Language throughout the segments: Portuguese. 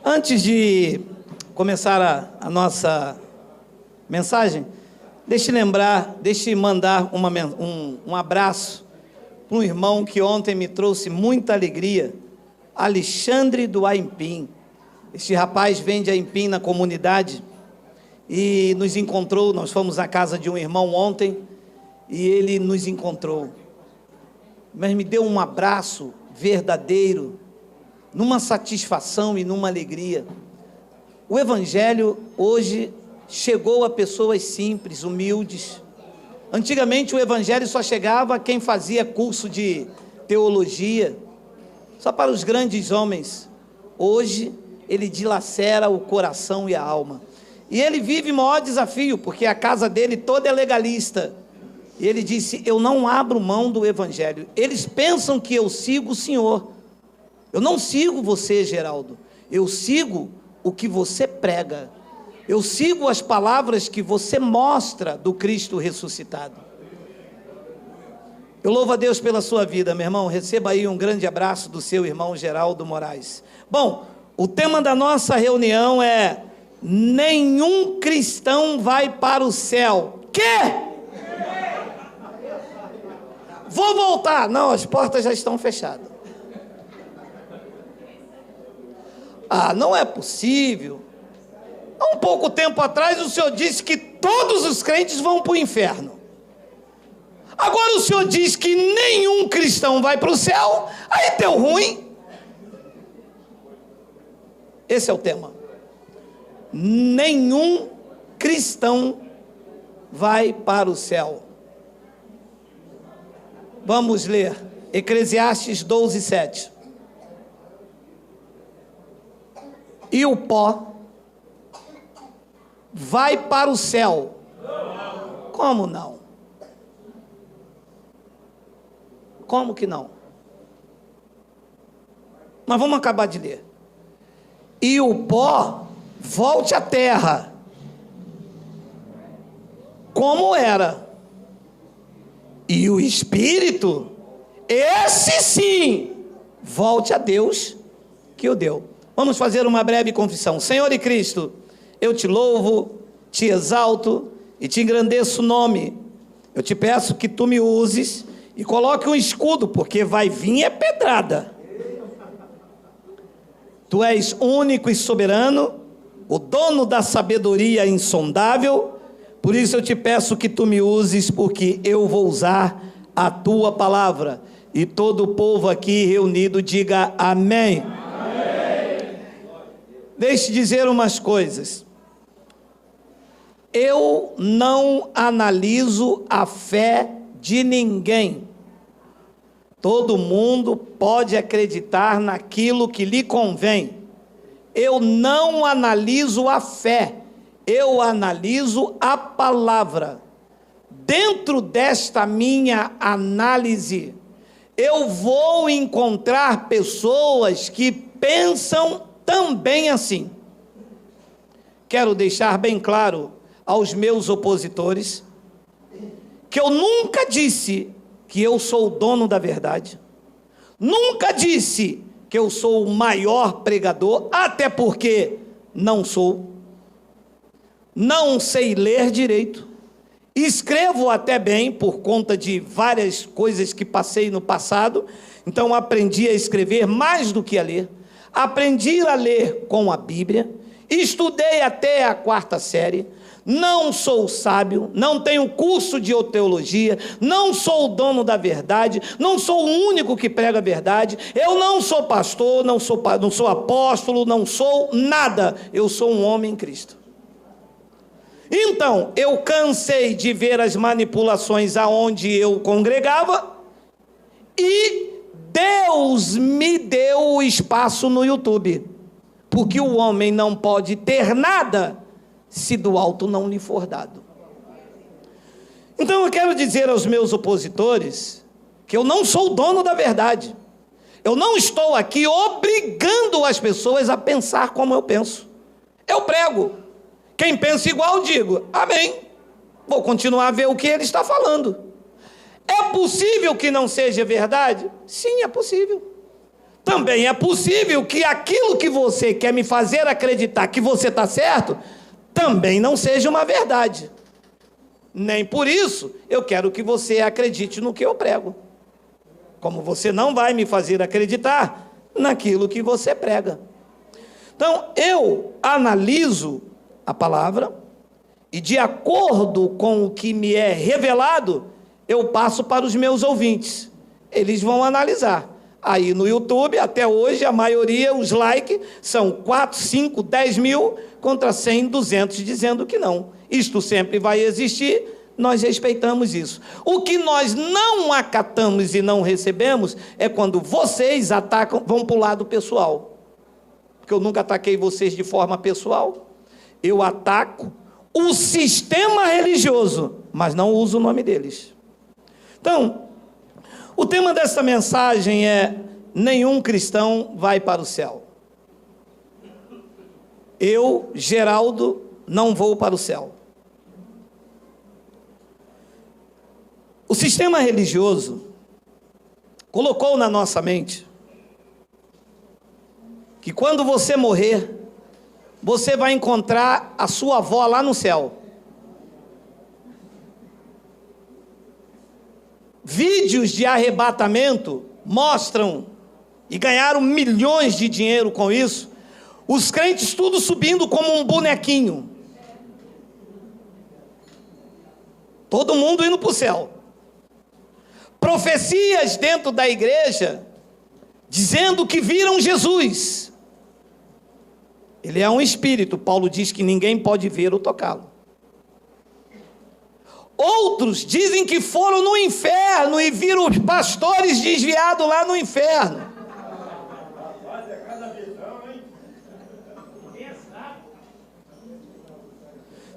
Antes de começar a nossa mensagem, deixe mandar um abraço para um irmão que ontem me trouxe muita alegria, Alexandre do Aimpim. Este rapaz vende Aimpim na comunidade e nos encontrou. Nós fomos à casa de um irmão ontem e ele nos encontrou, mas me deu um abraço verdadeiro, numa satisfação e numa alegria. O Evangelho hoje chegou a pessoas simples, humildes. Antigamente o Evangelho só chegava a quem fazia curso de teologia, só para os grandes homens. Hoje ele dilacera o coração e a alma. E ele vive o maior desafio, porque a casa dele toda é legalista. E ele disse: eu não abro mão do Evangelho. Eles pensam que eu sigo o Senhor. Eu não sigo você, Geraldo. Eu sigo o que você prega. Eu sigo as palavras que você mostra do Cristo ressuscitado. Eu louvo a Deus pela sua vida, meu irmão. Receba aí um grande abraço do seu irmão Geraldo Moraes. Bom, o tema da nossa reunião é: nenhum cristão vai para o céu. Quê? Vou voltar. Não, as portas já estão fechadas. Não é possível. Há um pouco tempo atrás o senhor disse que todos os crentes vão para o inferno. Agora o senhor diz que nenhum cristão vai para o céu. Aí deu ruim. Esse é o tema. Nenhum cristão vai para o céu. Vamos ler Eclesiastes 12:7. E o pó vai para o céu. Como não? Como que não? Mas vamos acabar de ler. E o pó volte à terra, como era. E o espírito, esse sim, volte a Deus que o deu. Vamos fazer uma breve confissão. Senhor e Cristo, eu te louvo, te exalto e te engrandeço o nome. Eu te peço que tu me uses e coloque um escudo, porque vai vir pedrada. Tu és único e soberano, o dono da sabedoria insondável. Por isso eu te peço que tu me uses, porque eu vou usar a tua palavra. E todo o povo aqui reunido diga amém. Deixe dizer umas coisas. Eu não analiso a fé de ninguém. Todo mundo pode acreditar naquilo que lhe convém. Eu não analiso a fé, eu analiso a palavra. Dentro desta minha análise, eu vou encontrar pessoas que pensam também assim. Quero deixar bem claro aos meus opositores que eu nunca disse que eu sou o dono da verdade, nunca disse que eu sou o maior pregador, até porque não sou. Não sei ler direito, escrevo até bem por conta de várias coisas que passei no passado, então aprendi a escrever mais do que a ler. Aprendi a ler com a Bíblia, estudei até a 4ª série, não sou sábio, não tenho curso de teologia, não sou o dono da verdade, não sou o único que prega a verdade, eu não sou pastor, não sou apóstolo, não sou nada, eu sou um homem em Cristo. Então, eu cansei de ver as manipulações aonde eu congregava e Deus me deu o espaço no YouTube, porque o homem não pode ter nada se do alto não lhe for dado. Então eu quero dizer aos meus opositores que eu não sou o dono da verdade. Eu não estou aqui obrigando as pessoas a pensar como eu penso. Eu prego. Quem pensa igual, digo amém. Vou continuar a ver o que ele está falando. É possível que não seja verdade? Sim, é possível. também é possível que aquilo que você quer me fazer acreditar que você está certo, também não seja uma verdade. Nem por isso eu quero que você acredite no que eu prego. Como você não vai me fazer acreditar naquilo que você prega. Então, eu analiso a palavra e, de acordo com o que me é revelado, eu passo para os meus ouvintes. Eles vão analisar. Aí no YouTube, até hoje, a maioria, os likes, são 4, 5, 10 mil contra 100, 200 dizendo que não. Isto sempre vai existir, nós respeitamos isso. O que nós não acatamos e não recebemos é quando vocês atacam, vão para o lado pessoal. Porque eu nunca ataquei vocês de forma pessoal. Eu ataco o sistema religioso, mas não uso o nome deles. Então, o tema desta mensagem é: nenhum cristão vai para o céu. Eu, Geraldo, não vou para o céu. O sistema religioso colocou na nossa mente que quando você morrer, você vai encontrar a sua avó lá no céu. Vídeos de arrebatamento mostram, e ganharam milhões de dinheiro com isso, os crentes tudo subindo como um bonequinho. Todo mundo indo para o céu. Profecias dentro da igreja, dizendo que viram Jesus. Ele é um espírito, Paulo diz que ninguém pode ver ou tocá-lo. Outros dizem que foram no inferno e viram os pastores desviados lá no inferno.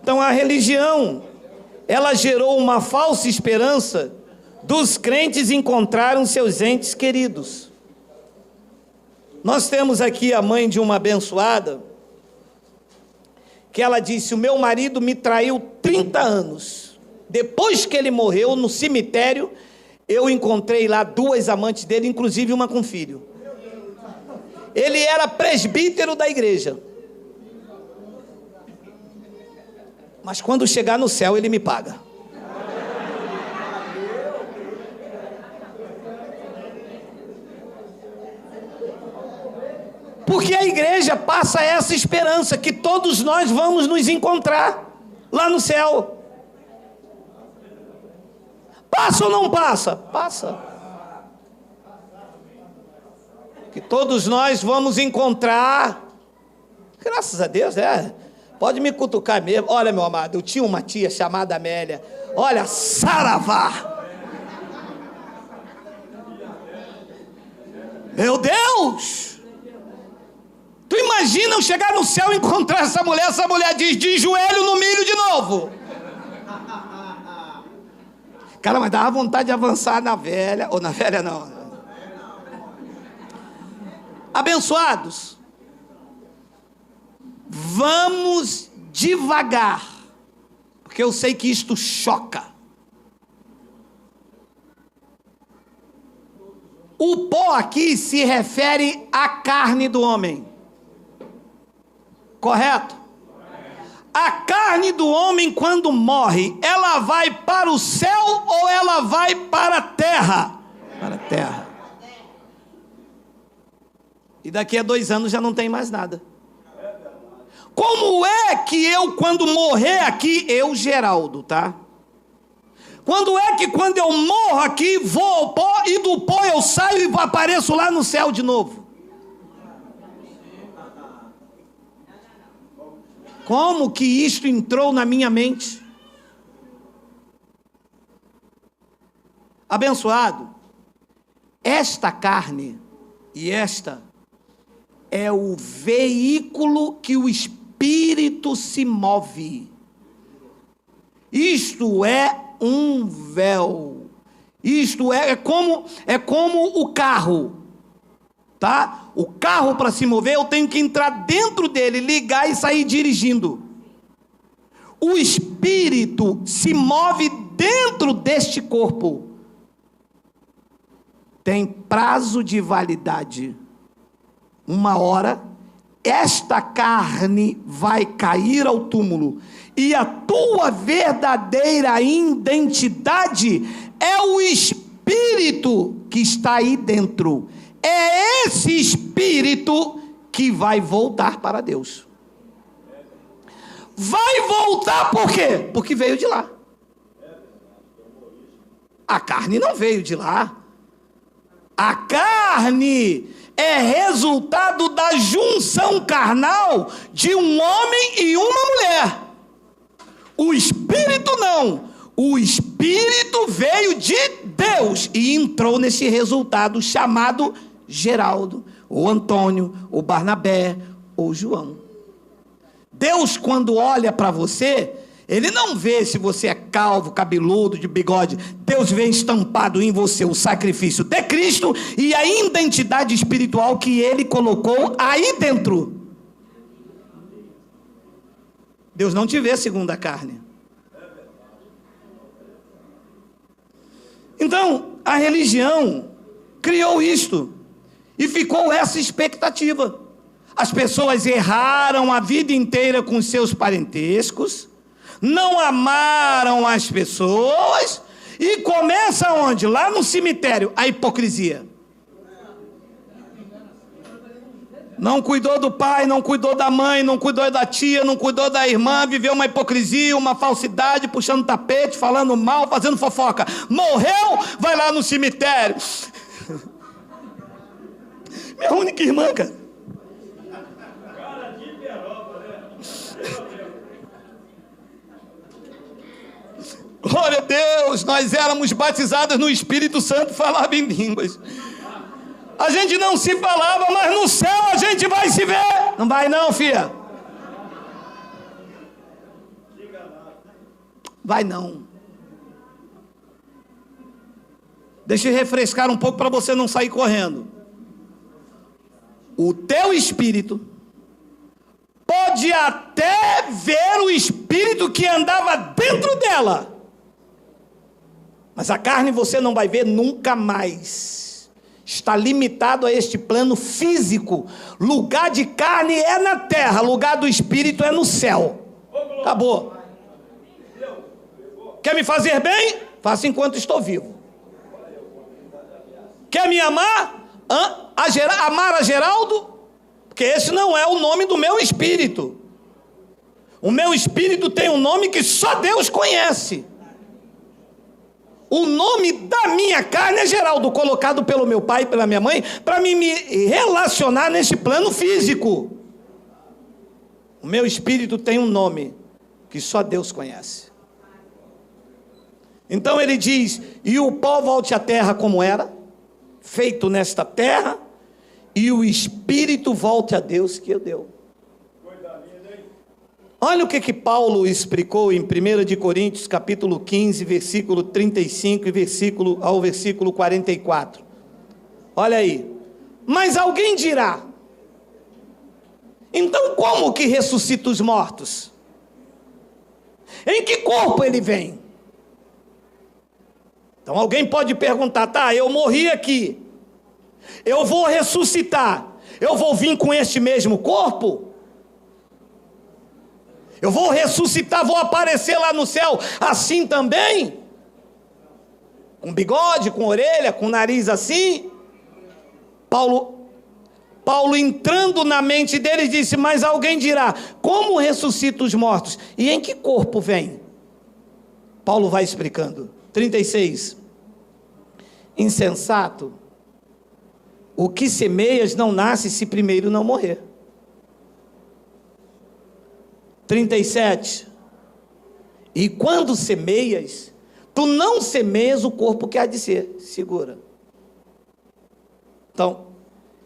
Então a religião, ela gerou uma falsa esperança dos crentes encontrarem seus entes queridos. Nós temos aqui a mãe de uma abençoada, que ela disse: o meu marido me traiu 30 anos. Depois que ele morreu, no cemitério, eu encontrei lá 2 amantes dele, inclusive uma com filho. Ele era presbítero da igreja. Mas quando chegar no céu, ele me paga. Porque a igreja passa essa esperança que todos nós vamos nos encontrar lá no céu. Passa ou não passa? Passa. Que todos nós vamos encontrar. Graças a Deus, pode me cutucar mesmo. Olha, meu amado, eu tinha uma tia chamada Amélia. Olha, saravá. Meu Deus! Tu imagina eu chegar no céu e encontrar essa mulher diz: de joelho no milho de novo. Cara, mas dava vontade de avançar na velha, ou na velha não. Abençoados, vamos devagar, porque eu sei que isto choca. O pó aqui se refere à carne do homem. Correto? A carne do homem, quando morre, ela vai para o céu ou ela vai para a terra? Para a terra. E daqui a 2 anos já não tem mais nada. Como é que eu, quando morrer aqui, eu, Geraldo, tá? Quando é que quando eu morro aqui, vou ao pó e do pó eu saio e apareço lá no céu de novo? Como que isto entrou na minha mente? Abençoado, esta carne e esta é o veículo que o Espírito se move. Isto é um véu. Isto é como o carro. Tá? O carro, para se mover, eu tenho que entrar dentro dele, ligar e sair dirigindo. O Espírito se move dentro deste corpo. Tem prazo de validade. uma hora, esta carne vai cair ao túmulo, e a tua verdadeira identidade é o espírito que está aí dentro. É esse espírito que vai voltar para Deus. Vai voltar por quê? Porque veio de lá. A carne não veio de lá. A carne é resultado da junção carnal de um homem e uma mulher. O espírito não. O espírito veio de Deus e entrou nesse resultado chamado Geraldo, ou Antônio, ou Barnabé, ou João. Deus, quando olha para você, Ele não vê se você é calvo, cabeludo, de bigode. Deus vê estampado em você o sacrifício de Cristo e a identidade espiritual que Ele colocou aí dentro. Deus não te vê segundo a carne. Então, a religião criou isto e ficou essa expectativa. As pessoas erraram a vida inteira com seus parentescos, não amaram as pessoas e começa onde? Lá no cemitério, a hipocrisia. Não cuidou do pai, não cuidou da mãe, não cuidou da tia, não cuidou da irmã, viveu uma hipocrisia, uma falsidade, puxando tapete, falando mal, fazendo fofoca. Morreu, vai lá no cemitério. Minha única irmã, cara. Glória a Deus, nós éramos batizados no Espírito Santo, falava em línguas. A gente não se falava, mas no céu a gente vai se ver. Não vai não, filha? Vai não. Deixa eu refrescar um pouco para você não sair correndo. O teu espírito pode até ver o espírito que andava dentro dela, mas a carne você não vai ver nunca mais. Está limitado a este plano físico. Lugar de carne é na terra, lugar do espírito é no céu. Acabou. Quer me fazer bem? Faça enquanto estou vivo. Quer me amar? Amar a Geraldo? Porque esse não é o nome do meu espírito. O meu espírito tem um nome que só Deus conhece. O nome da minha carne é Geraldo, colocado pelo meu pai e pela minha mãe, para me relacionar nesse plano físico. O meu espírito tem um nome que só Deus conhece. Então ele diz: e o pó volte à terra como era, feito nesta terra, e o espírito volte a Deus que o deu. Olha o que Paulo explicou em 1 de Coríntios, capítulo 15, versículo 35 e ao versículo 44. Olha aí. Mas alguém dirá: então como que ressuscita os mortos? Em que corpo ele vem? Então alguém pode perguntar: tá, eu morri aqui, eu vou ressuscitar, eu vou vir com este mesmo corpo? Eu vou ressuscitar, vou aparecer lá no céu assim também? Com bigode, com orelha, com nariz assim? Paulo entrando na mente dele disse: mas alguém dirá: como ressuscita os mortos? E em que corpo vem? Paulo vai explicando. 36. Insensato, o que semeias não nasce se primeiro não morrer. 37. E quando semeias, tu não semeias o corpo que há de ser. Segura. Então,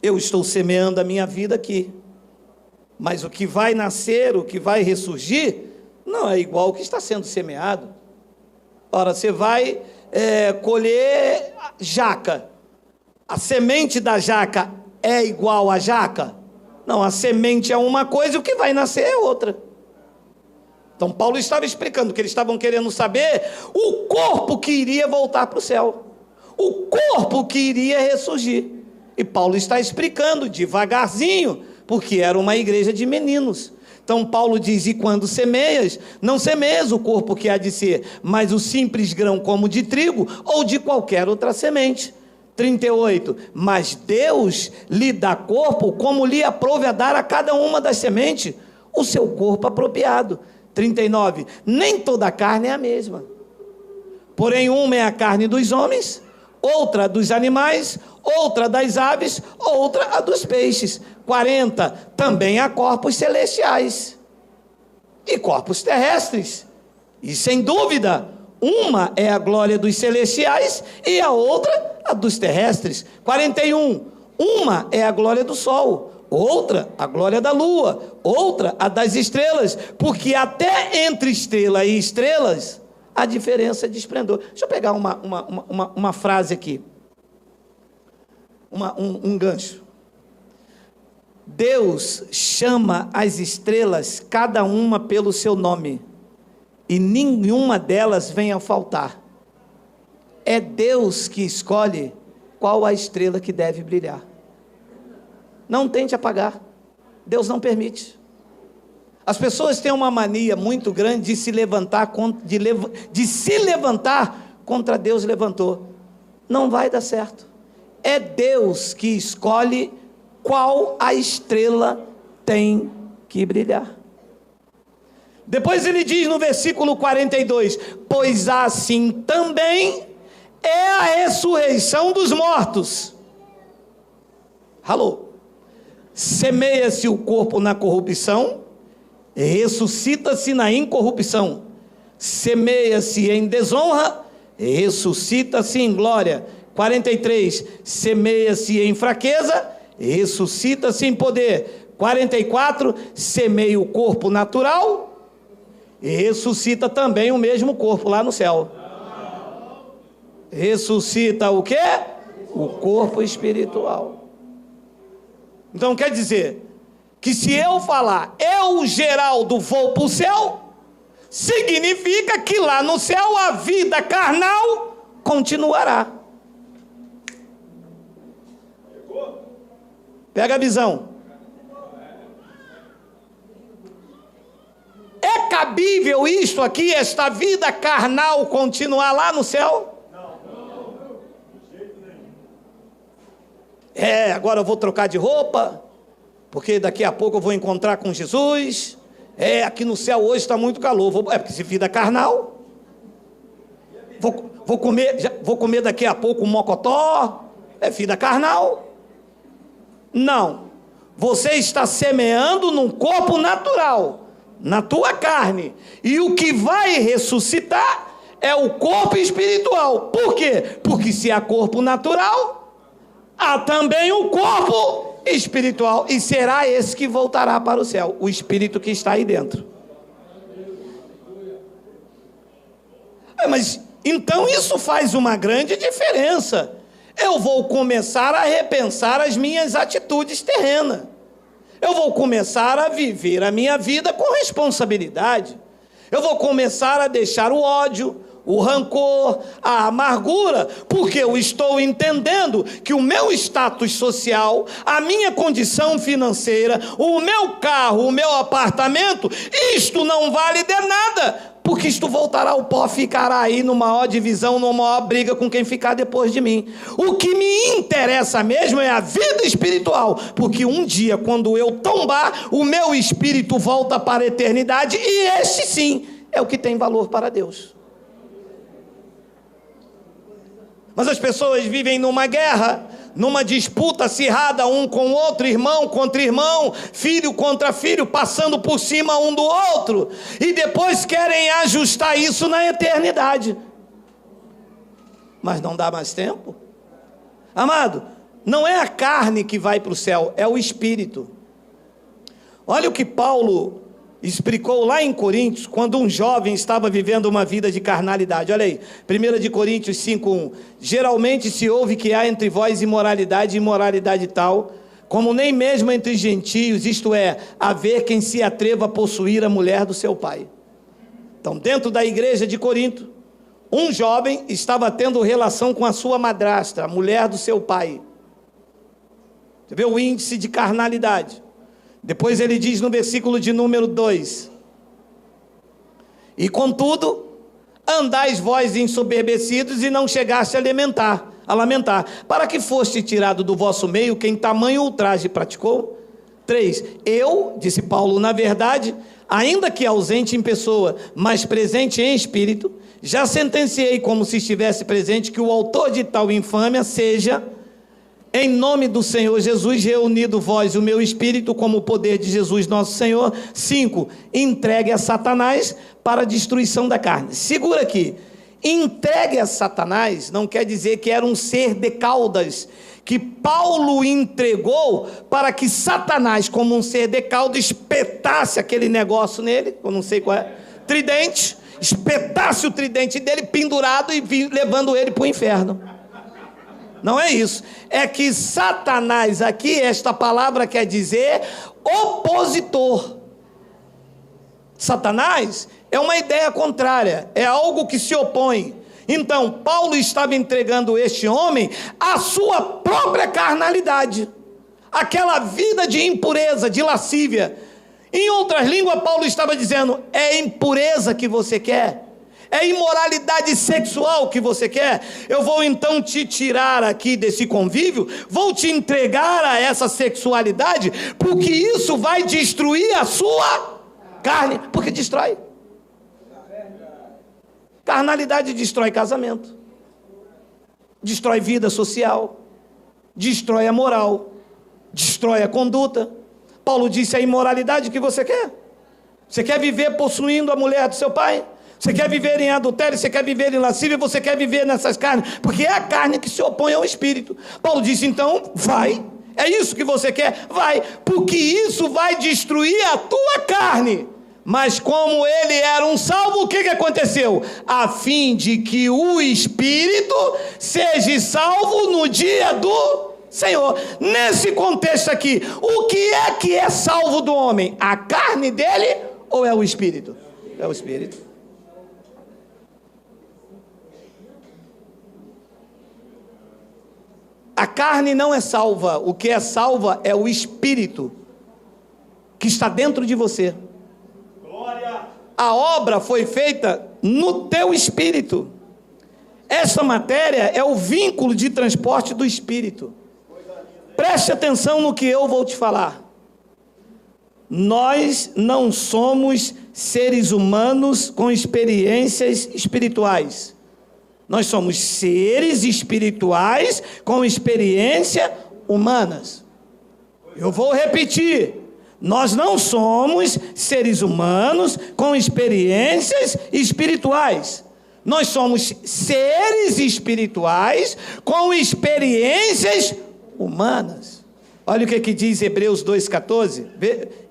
eu estou semeando a minha vida aqui, mas o que vai nascer, o que vai ressurgir, não é igual ao que está sendo semeado. Ora, você vai colher jaca. A semente da jaca é igual à jaca? Não, a semente é uma coisa e o que vai nascer é outra. Então Paulo estava explicando que eles estavam querendo saber o corpo que iria voltar para o céu, o corpo que iria ressurgir. E Paulo está explicando devagarzinho, porque era uma igreja de meninos. Então Paulo diz, e quando semeias, não semeias o corpo que há de ser, mas o simples grão como de trigo, ou de qualquer outra semente. 38, mas Deus lhe dá corpo, como lhe aprove a dar a cada uma das sementes, o seu corpo apropriado. 39, nem toda a carne é a mesma. Porém, uma é a carne dos homens, outra dos animais, outra das aves, outra a dos peixes. 40, também há corpos celestiais e corpos terrestres. E sem dúvida, uma é a glória dos celestiais e a outra a dos terrestres. 41, uma é a glória do sol, outra a glória da lua, outra a das estrelas, porque até entre estrela e estrelas há diferença de esplendor. Deixa eu pegar uma frase aqui, um gancho. Deus chama as estrelas, cada uma pelo seu nome, e nenhuma delas vem a faltar. É Deus que escolhe qual a estrela que deve brilhar. Não tente apagar, Deus não permite. As pessoas têm uma mania muito grande de se levantar contra Deus levantou. Não vai dar certo. É Deus que escolhe qual a estrela tem que brilhar. Depois ele diz no versículo 42, pois assim também é a ressurreição dos mortos. Alô? Semeia-se o corpo na corrupção, ressuscita-se na incorrupção. Semeia-se em desonra, ressuscita-se em glória. 43, semeia-se em fraqueza, ressuscita-se em poder. 44, semeia o corpo natural, e ressuscita também o mesmo corpo lá no céu. Ressuscita o quê? O corpo espiritual. Então quer dizer que se eu falar, eu, Geraldo, vou para o céu, significa que lá no céu a vida carnal continuará. Pega a visão. É cabível isto aqui, esta vida carnal continuar lá no céu? Agora eu vou trocar de roupa, porque daqui a pouco eu vou encontrar com Jesus. Aqui no céu hoje está muito calor. Porque se vida carnal. Vou comer daqui a pouco um mocotó. É vida carnal. Não. Você está semeando num corpo natural, na tua carne. E o que vai ressuscitar é o corpo espiritual. Por quê? Porque se há corpo natural, há também o corpo espiritual, e será esse que voltará para o céu, o espírito que está aí dentro. Mas então isso faz uma grande diferença. Eu vou começar a repensar as minhas atitudes terrenas. Eu vou começar a viver a minha vida com responsabilidade. Eu vou começar a deixar o ódio, o rancor, a amargura, porque eu estou entendendo que o meu status social, a minha condição financeira, o meu carro, o meu apartamento, isto não vale de nada, porque isto voltará ao pó, ficará aí numa maior divisão, numa maior briga com quem ficar depois de mim. O que me interessa mesmo é a vida espiritual, porque um dia, quando eu tombar, o meu espírito volta para a eternidade, e este sim é o que tem valor para Deus. Mas as pessoas vivem numa guerra, numa disputa acirrada um com o outro, irmão contra irmão, filho contra filho, passando por cima um do outro, e depois querem ajustar isso na eternidade. Mas não dá mais tempo. Amado, não é a carne que vai para o céu, é o espírito. Olha o que Paulo explicou lá em Coríntios, quando um jovem estava vivendo uma vida de carnalidade. Olha aí, 1 de Coríntios 5:1. Geralmente se ouve que há entre vós imoralidade, e imoralidade tal, como nem mesmo entre gentios, isto é, haver quem se atreva a possuir a mulher do seu pai. Então, dentro da igreja de Corinto, um jovem estava tendo relação com a sua madrasta, a mulher do seu pai. Você vê o índice de carnalidade. Depois ele diz no versículo de número 2: e contudo, andais vós ensoberbecidos e não chegaste a lamentar, para que foste tirado do vosso meio quem tamanho ultraje praticou. 3. Eu, disse Paulo, na verdade, ainda que ausente em pessoa, mas presente em espírito, já sentenciei como se estivesse presente que o autor de tal infâmia seja, em nome do Senhor Jesus, reunido vós o meu espírito como o poder de Jesus nosso Senhor. 5. Entregue a Satanás para a destruição da carne. Segura aqui. Entregue a Satanás não quer dizer que era um ser de caudas, que Paulo entregou para que Satanás, como um ser de cauda, espetasse aquele negócio nele, eu não sei qual é, tridente, espetasse o tridente dele pendurado e levando ele para o inferno. Não é isso. É que Satanás aqui, esta palavra quer dizer opositor. Satanás é uma ideia contrária, é algo que se opõe. Então, Paulo estava entregando este homem à sua própria carnalidade, aquela vida de impureza, de lascívia. Em outras línguas, Paulo estava dizendo: é impureza que você quer? É imoralidade sexual que você quer? Eu vou então te tirar aqui desse convívio, vou te entregar a essa sexualidade, porque isso vai destruir a sua carne, porque destrói. Carnalidade destrói casamento, destrói vida social, destrói a moral, destrói a conduta. Paulo disse: a imoralidade que você quer? Você quer viver possuindo a mulher do seu pai? Você quer viver em adultério? Você quer viver em lascívia? Você quer viver nessas carnes? Porque é a carne que se opõe ao espírito. Paulo disse: então vai. É isso que você quer? Vai, porque isso vai destruir a tua carne. Mas como ele era um salvo, o que aconteceu? A fim de que o espírito seja salvo no dia do Senhor. Nesse contexto aqui, o que é salvo do homem? A carne dele ou é o espírito? É o espírito. A carne não é salva. O que é salva é o espírito que está dentro de você. A obra foi feita no teu espírito. Essa matéria é o vínculo de transporte do espírito. Preste atenção no que eu vou te falar. Nós não somos seres humanos com experiências espirituais. Nós somos seres espirituais com experiências humanas. Eu vou repetir. Nós não somos seres humanos com experiências espirituais. Nós somos seres espirituais com experiências humanas. Olha o que diz Hebreus 2,14.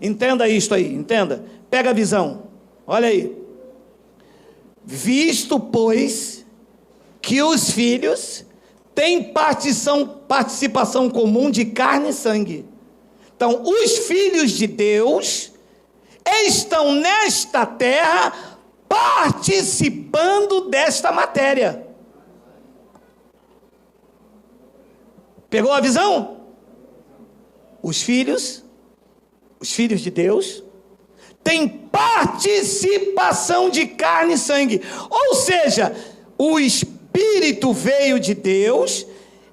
Entenda isto aí, entenda. Pega a visão. Olha aí. Visto, pois, que os filhos têm participação comum de carne e sangue. Então, os filhos de Deus estão nesta terra participando desta matéria. Pegou a visão? Os filhos de Deus têm participação de carne e sangue. Ou seja, o Espírito veio de Deus,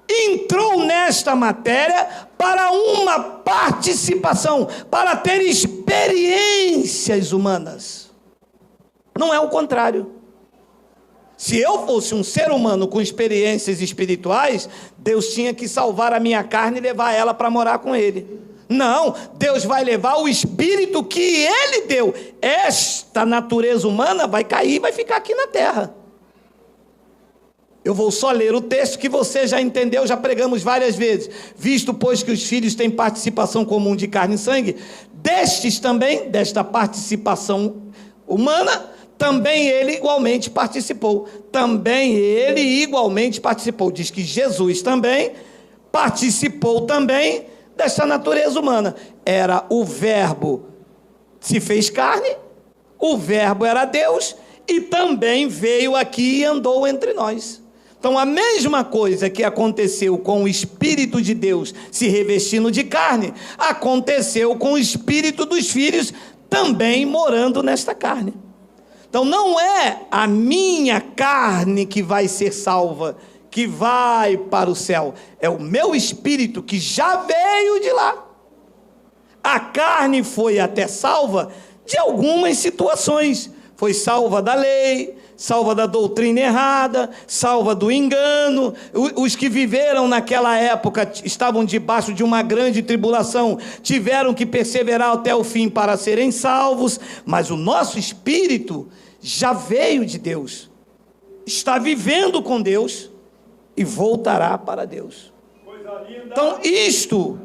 entrou nesta matéria para uma participação, para ter experiências humanas. Não é o contrário. Se eu fosse um ser humano com experiências espirituais, Deus tinha que salvar a minha carne e levar ela para morar com Ele. Não, Deus vai levar o Espírito que Ele deu. Esta natureza humana vai cair e vai ficar aqui na terra. Eu vou só ler o texto que você já entendeu, já pregamos várias vezes. Visto, pois, que os filhos têm participação comum de carne e sangue, destes também, desta participação humana, também ele igualmente participou. Também ele igualmente participou. Diz que Jesus também participou também desta natureza humana. Era o verbo, se fez carne, o verbo era Deus, e também veio aqui e andou entre nós. Então, a mesma coisa que aconteceu com o Espírito de Deus se revestindo de carne, aconteceu com o Espírito dos filhos também morando nesta carne. Então, não é a minha carne que vai ser salva, que vai para o céu. É o meu espírito que já veio de lá. A carne foi até salva de algumas situações. Foi salva da lei, salva da doutrina errada, salva do engano. Os que viveram naquela época estavam debaixo de uma grande tribulação, tiveram que perseverar até o fim para serem salvos. Mas o nosso espírito já veio de Deus, está vivendo com Deus e voltará para Deus. Então isto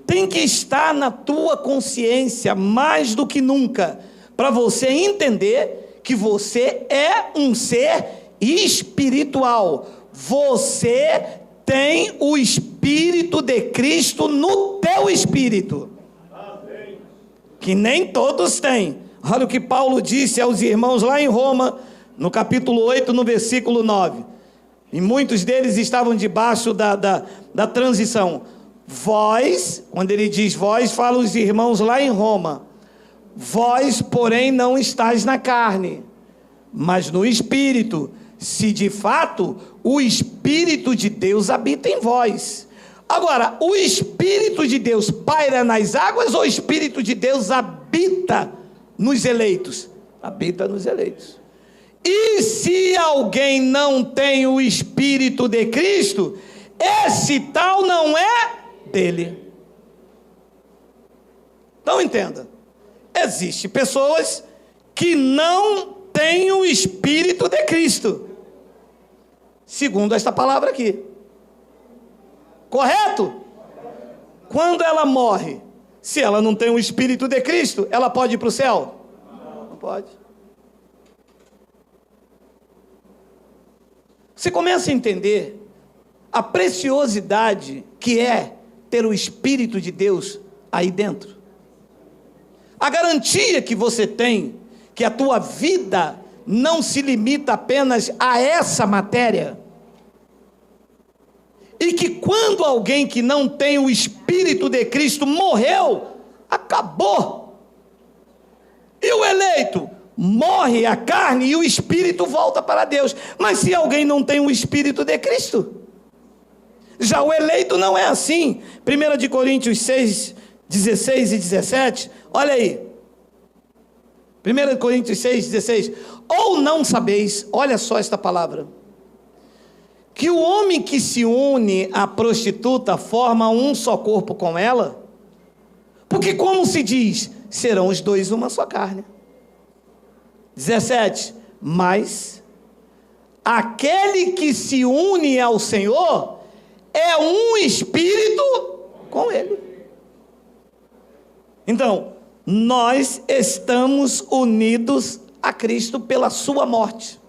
tem que estar na tua consciência mais do que nunca, para você entender que você é um ser espiritual. Você tem o Espírito de Cristo no teu espírito, que nem todos têm. Olha o que Paulo disse aos irmãos lá em Roma, no capítulo 8, no versículo 9. E muitos deles estavam debaixo da transição. Vós, quando ele diz vós, fala os irmãos lá em Roma. Vós, porém, não estáis na carne, mas no Espírito, se de fato o Espírito de Deus habita em vós. Agora, o Espírito de Deus paira nas águas ou o Espírito de Deus habita nos eleitos? Habita nos eleitos. E se alguém não tem o Espírito de Cristo, esse tal não é dele. Então entenda, existem pessoas que não têm o Espírito de Cristo, segundo esta palavra aqui, correto? Quando ela morre, se ela não tem o Espírito de Cristo, ela pode ir para o céu? Não pode. Você começa a entender a preciosidade que é ter o Espírito de Deus aí dentro. A garantia que você tem que a tua vida não se limita apenas a essa matéria. E que quando alguém que não tem o Espírito de Cristo morreu, acabou. E o eleito? Morre a carne e o Espírito volta para Deus. Mas se alguém não tem o Espírito de Cristo, já o eleito não é assim. 1 Coríntios 6, 16 e 17, olha aí. 1 Coríntios 6, 16. Ou não sabeis, olha só esta palavra, que o homem que se une à prostituta forma um só corpo com ela? Porque como se diz, serão os dois uma só carne. 17. Mas aquele que se une ao Senhor é um espírito com ele. Então, nós estamos unidos a Cristo pela sua morte.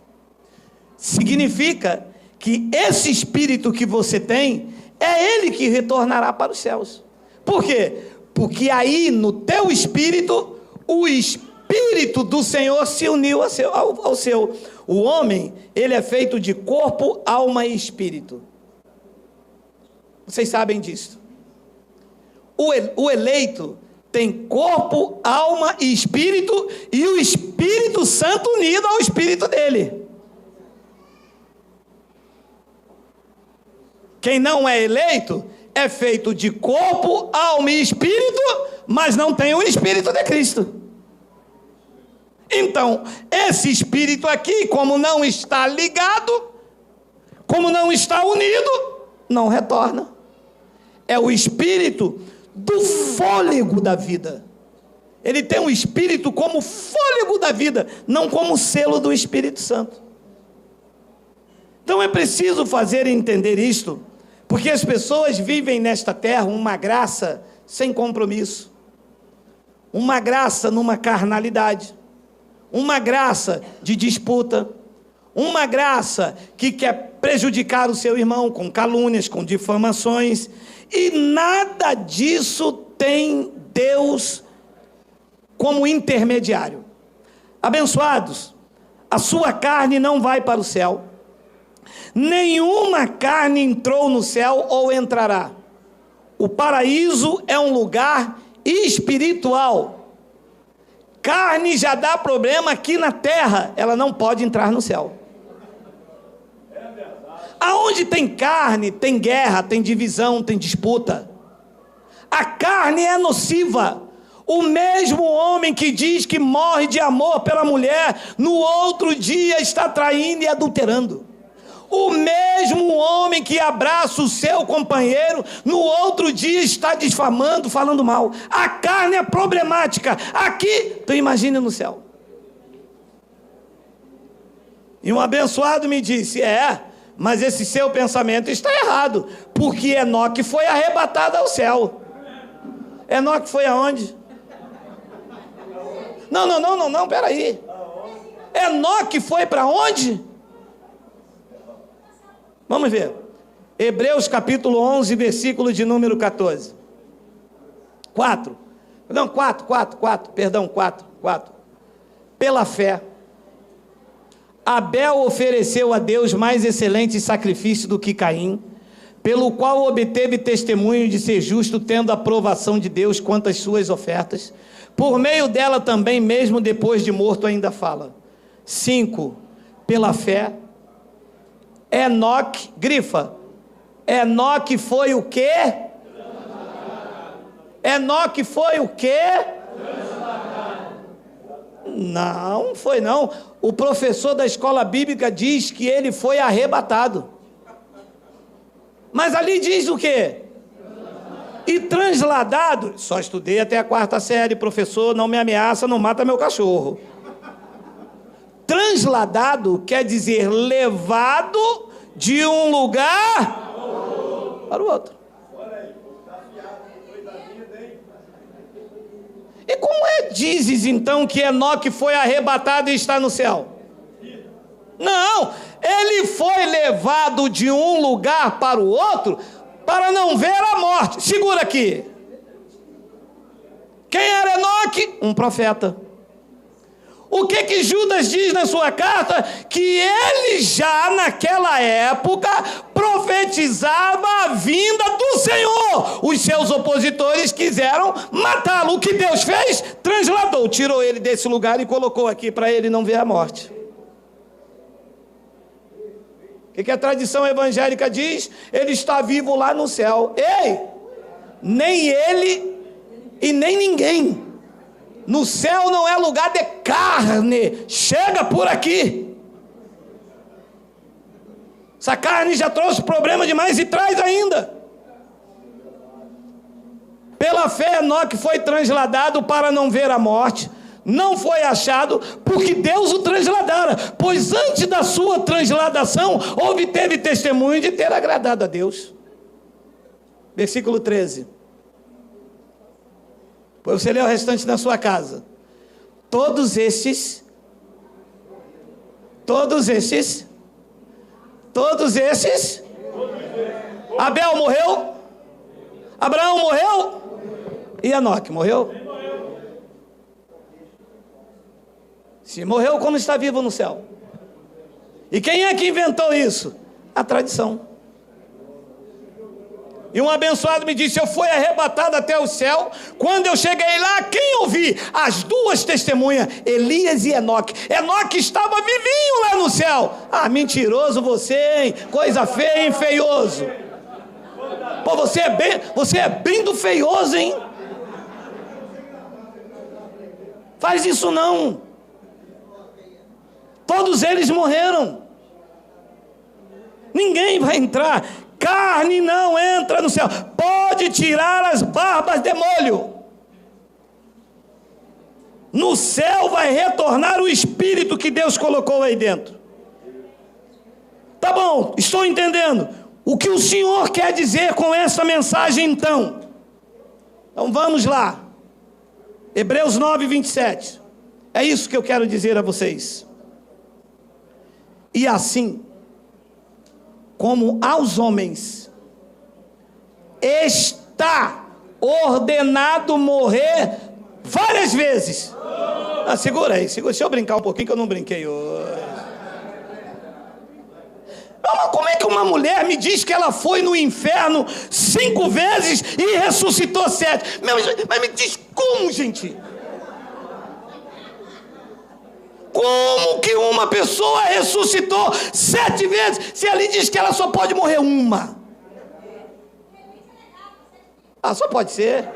Significa que esse espírito que você tem, é ele que retornará para os céus. Por quê? Porque aí no teu espírito, o Espírito do Senhor se uniu ao seu. O homem, ele é feito de corpo, alma e espírito. Vocês sabem disso. O eleito tem corpo, alma e espírito, e o Espírito Santo unido ao espírito dele. Quem não é eleito é feito de corpo, alma e espírito, mas não tem o Espírito de Cristo. Então, esse espírito aqui, como não está ligado, como não está unido, não retorna. É o espírito do fôlego da vida. Ele tem um espírito como fôlego da vida, não como selo do Espírito Santo. Então é preciso fazer entender isto, porque as pessoas vivem nesta terra uma graça sem compromisso, uma graça numa carnalidade, uma graça de disputa, uma graça que quer prejudicar o seu irmão com calúnias, com difamações, e nada disso tem Deus como intermediário. Abençoados, a sua carne não vai para o céu, Nenhuma carne entrou no céu ou entrará. O paraíso é um lugar espiritual. Carne já dá problema aqui na terra, ela não pode entrar no céu. Aonde tem carne, tem guerra, tem divisão, tem disputa. A carne é nociva. O mesmo homem que diz que morre de amor pela mulher, no outro dia está traindo e adulterando. O mesmo homem que abraça o seu companheiro, no outro dia está difamando, falando mal. A carne é problemática. Aqui, tu imagina no céu. E um abençoado me disse, mas esse seu pensamento está errado, porque Enoque foi arrebatado ao céu. Enoque foi aonde? Não, peraí. Enoque foi para onde? Vamos ver. Hebreus capítulo 11, versículo de número 14. 4. Pela fé, Abel ofereceu a Deus mais excelente sacrifício do que Caim, pelo qual obteve testemunho de ser justo, tendo a aprovação de Deus quanto às suas ofertas. Por meio dela também, mesmo depois de morto, ainda fala. 5. Pela fé, Enoque, grifa, Enoque foi o quê? Enoque foi o quê? Não foi não. O professor da escola bíblica diz que ele foi arrebatado. Mas ali diz o quê? E transladado. Só estudei até a 4ª série, professor, não me ameaça, não mata meu cachorro. Transladado quer dizer levado de um lugar para o outro. E como dizes então que Enoque foi arrebatado e está no céu? Não, ele foi levado de um lugar para o outro para não ver a morte. Segura aqui. Quem era Enoque? Um profeta. O que Judas diz na sua carta? Que ele já naquela época profetizava a vinda do Senhor. Os seus opositores quiseram matá-lo. O que Deus fez? Transladou, tirou ele desse lugar e colocou aqui para ele não ver a morte. O que a tradição evangélica diz? Ele está vivo lá no céu. Ei, nem ele e nem ninguém. No céu não é lugar de carne. Chega por aqui. Essa carne já trouxe problema demais e traz ainda. Pela fé, Enoque foi transladado para não ver a morte. Não foi achado porque Deus o transladara. Pois antes da sua transladação, obteve testemunho de ter agradado a Deus. Versículo 13. Pois você lê o restante na sua casa. Todos estes, Abel morreu, Abraão morreu, e Enoque morreu? Se morreu, como está vivo no céu? E quem é que inventou isso? A tradição. E um abençoado me disse, eu fui arrebatado até o céu. Quando eu cheguei lá, quem ouvi? As duas testemunhas, Elias e Enoque. Enoque estava vivinho lá no céu. Ah, mentiroso você, hein? Coisa feia, hein? Feioso. Pô, você é bem do feioso, hein? Faz isso não. Todos eles morreram. Ninguém vai entrar. Carne não entra no céu. Pode tirar as barbas de molho. No céu vai retornar o Espírito que Deus colocou aí dentro. Tá bom, estou entendendo. O que o Senhor quer dizer com essa mensagem então? Então vamos lá. Hebreus 9, 27. É isso que eu quero dizer a vocês. E assim, como aos homens está ordenado morrer várias vezes. Segura aí, deixa eu brincar um pouquinho que eu não brinquei hoje. Vamos Como é que uma mulher me diz que ela foi no inferno 5 vezes e ressuscitou 7? Mas me diz como, gente? Como que uma pessoa ressuscitou 7 vezes, se ali diz que ela só pode morrer uma? Só pode ser.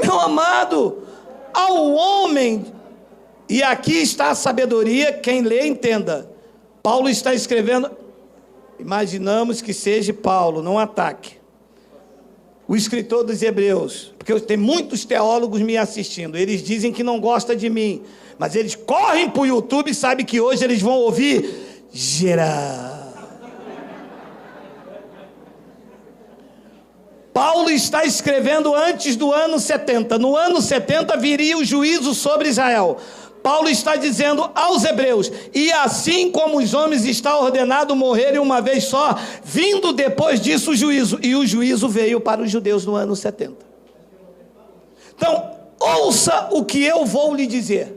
Meu amado, ao homem, e aqui está a sabedoria, quem lê entenda. Paulo está escrevendo, imaginamos que seja Paulo, não ataque. O escritor dos Hebreus, porque tem muitos teólogos me assistindo, eles dizem que não gostam de mim, mas eles correm para o YouTube e sabem que hoje eles vão ouvir geral. Paulo está escrevendo antes do ano 70. No ano 70 viria o juízo sobre Israel. Paulo está dizendo aos hebreus: e assim como os homens está ordenado morrerem uma vez só, vindo depois disso o juízo. E o juízo veio para os judeus no ano 70. Então, ouça o que eu vou lhe dizer.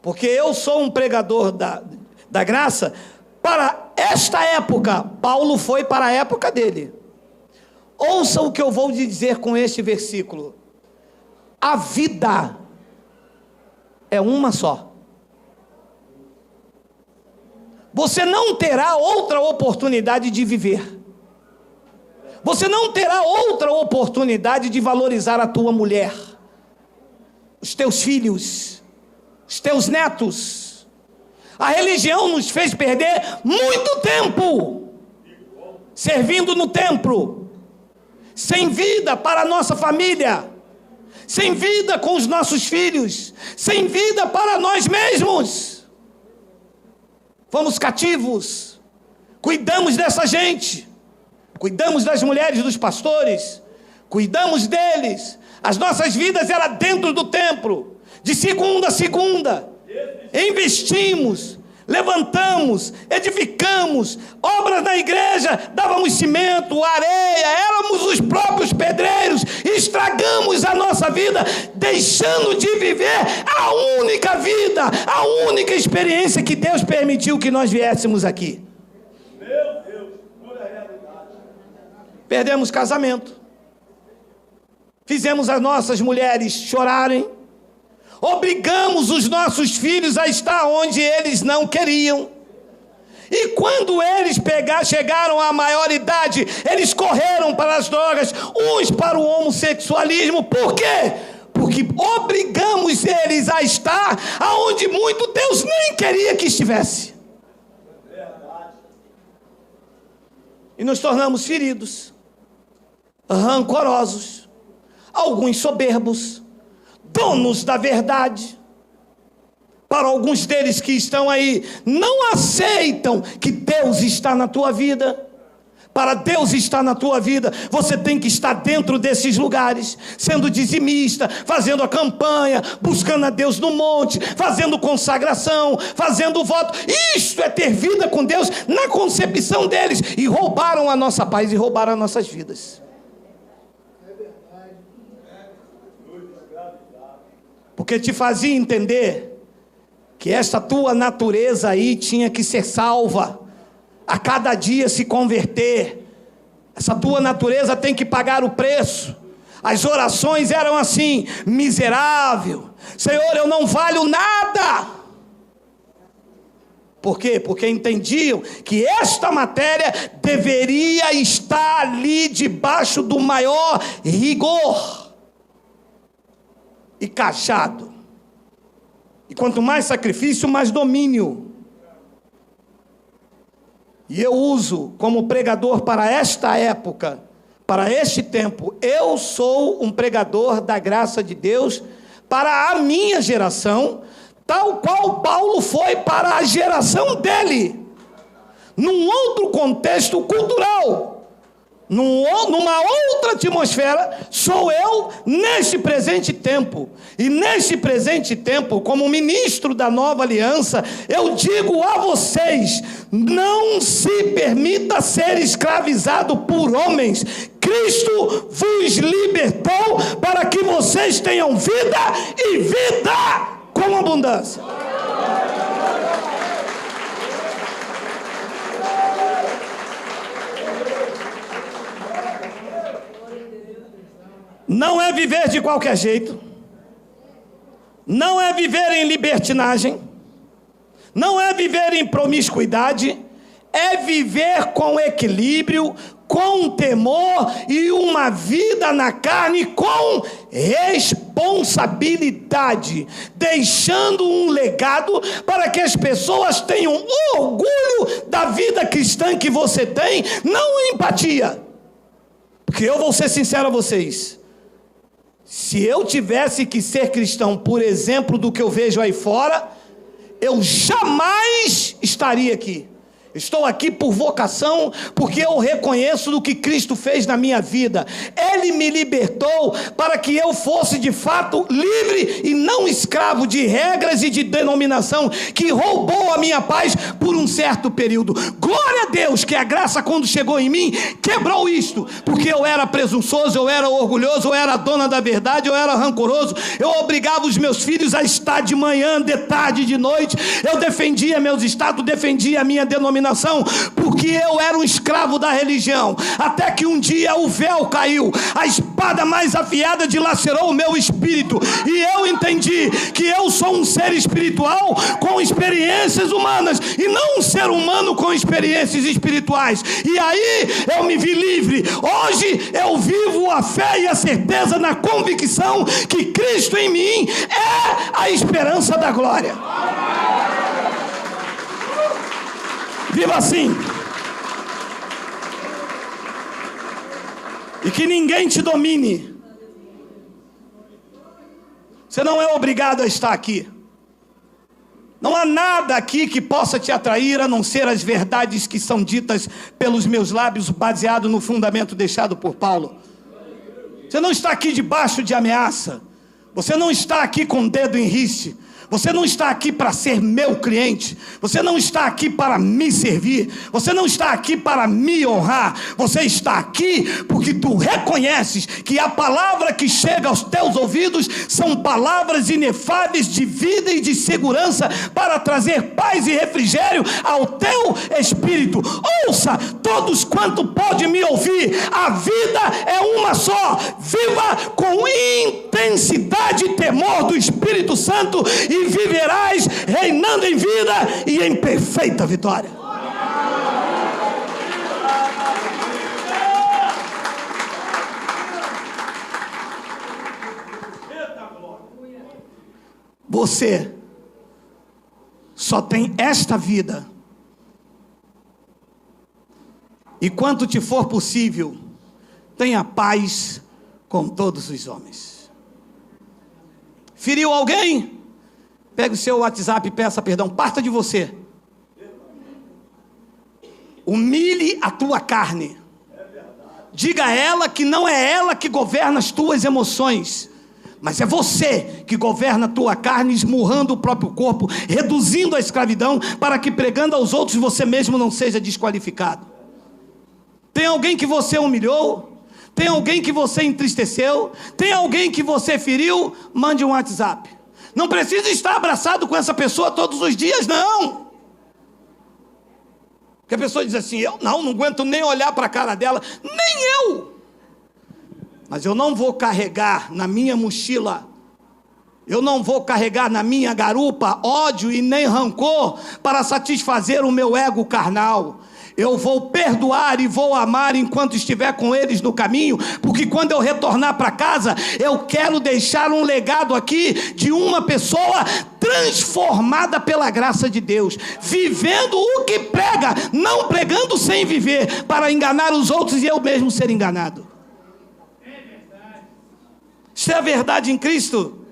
Porque eu sou um pregador da graça. Para esta época, Paulo foi para a época dele. Ouça o que eu vou lhe dizer com este versículo. A vida é uma só. Você não terá outra oportunidade de viver. Você não terá outra oportunidade de valorizar a tua mulher, os teus filhos, os teus netos. A religião nos fez perder muito tempo servindo no templo, sem vida para a nossa família, sem vida com os nossos filhos, sem vida para nós mesmos. Fomos cativos, cuidamos dessa gente, cuidamos das mulheres dos pastores, cuidamos deles. As nossas vidas eram dentro do templo, de segunda a segunda, investimos, levantamos, edificamos, obras na igreja, dávamos cimento, areia, éramos os próprios pedreiros, estragamos a nossa vida, deixando de viver a única vida, a única experiência que Deus permitiu que nós viéssemos aqui. Meu Deus, pura realidade. Perdemos casamento, fizemos as nossas mulheres chorarem, obrigamos os nossos filhos a estar onde eles não queriam. E quando eles chegaram à maioridade, eles correram para as drogas, uns para o homossexualismo. Por quê? Porque obrigamos eles a estar aonde muito Deus nem queria que estivesse. E nos tornamos feridos, rancorosos, alguns soberbos, donos da verdade. Para alguns deles que estão aí, não aceitam que Deus está na tua vida. Para Deus estar na tua vida, você tem que estar dentro desses lugares, sendo dizimista, fazendo a campanha, buscando a Deus no monte, fazendo consagração, fazendo voto. Isto é ter vida com Deus na concepção deles. E roubaram a nossa paz e roubaram as nossas vidas. Porque te fazia entender que esta tua natureza aí tinha que ser salva, a cada dia se converter. Essa tua natureza tem que pagar o preço. As orações eram assim: miserável, Senhor, eu não valho nada. Por quê? Porque entendiam que esta matéria deveria estar ali debaixo do maior rigor e cajado. E quanto mais sacrifício, mais domínio. E eu uso como pregador para esta época, para este tempo. Eu sou um pregador da graça de Deus para a minha geração, tal qual Paulo foi para a geração dele, num outro contexto cultural, numa outra atmosfera. Sou eu neste presente tempo. E neste presente tempo, como ministro da nova aliança, eu digo a vocês: não se permita ser escravizado por homens. Cristo vos libertou para que vocês tenham vida e vida com com abundância. Não é viver de qualquer jeito, não é viver em libertinagem, não é viver em promiscuidade, é viver com equilíbrio, com temor e uma vida na carne com responsabilidade, deixando um legado para que as pessoas tenham orgulho da vida cristã que você tem, não empatia. Porque eu vou ser sincero a vocês, se eu tivesse que ser cristão, por exemplo, do que eu vejo aí fora, eu jamais estaria aqui. Estou aqui por vocação, porque eu reconheço do que Cristo fez na minha vida. Ele me libertou para que eu fosse de fato livre e não escravo de regras e de denominação que roubou a minha paz por um certo período. Glória a Deus que a graça, quando chegou em mim, quebrou isto, porque eu era presunçoso, eu era orgulhoso, eu era dona da verdade, eu era rancoroso, eu obrigava os meus filhos a estar de manhã, de tarde, de noite, eu defendia meus status, defendia a minha denominação, porque eu era um escravo da religião, até que um dia o véu caiu, a espada mais afiada dilacerou o meu espírito, e eu entendi que eu sou um ser espiritual com experiências humanas, e não um ser humano com experiências espirituais, e aí eu me vi livre. Hoje eu vivo a fé e a certeza na convicção que Cristo em mim é a esperança da glória. Viva assim. E que ninguém te domine. Você não é obrigado a estar aqui. Não há nada aqui que possa te atrair, a não ser as verdades que são ditas pelos meus lábios, baseado no fundamento deixado por Paulo. Você não está aqui debaixo de ameaça. Você não está aqui com o dedo em riste. Você não está aqui para ser meu cliente. Você não está aqui para me servir. Você não está aqui para me honrar. Você está aqui porque tu reconheces que a palavra que chega aos teus ouvidos são palavras inefáveis de vida e de segurança para trazer paz e refrigério ao teu espírito. Ouça, todos quanto pode me ouvir, a vida é uma só. Viva com intensidade e temor do Espírito Santo e viverás reinando em vida e em perfeita vitória. Você só tem esta vida, e quanto te for possível, tenha paz com todos os homens. Feriu alguém? Pega o seu WhatsApp e peça perdão. Parta de você. Humilhe a tua carne. Diga a ela que não é ela que governa as tuas emoções, mas é você que governa a tua carne, esmurrando o próprio corpo, reduzindo a escravidão, para que pregando aos outros você mesmo não seja desqualificado. Tem alguém que você humilhou? Tem alguém que você entristeceu? Tem alguém que você feriu? Mande um WhatsApp. Não precisa estar abraçado com essa pessoa todos os dias, não. Porque a pessoa diz assim, eu não aguento nem olhar para a cara dela, nem eu. Mas eu não vou carregar na minha mochila, eu não vou carregar na minha garupa ódio e nem rancor para satisfazer o meu ego carnal. Eu vou perdoar e vou amar enquanto estiver com eles no caminho, porque quando eu retornar para casa, eu quero deixar um legado aqui de uma pessoa transformada pela graça de Deus, vivendo o que prega, não pregando sem viver, para enganar os outros e eu mesmo ser enganado. Isso é a verdade em Cristo.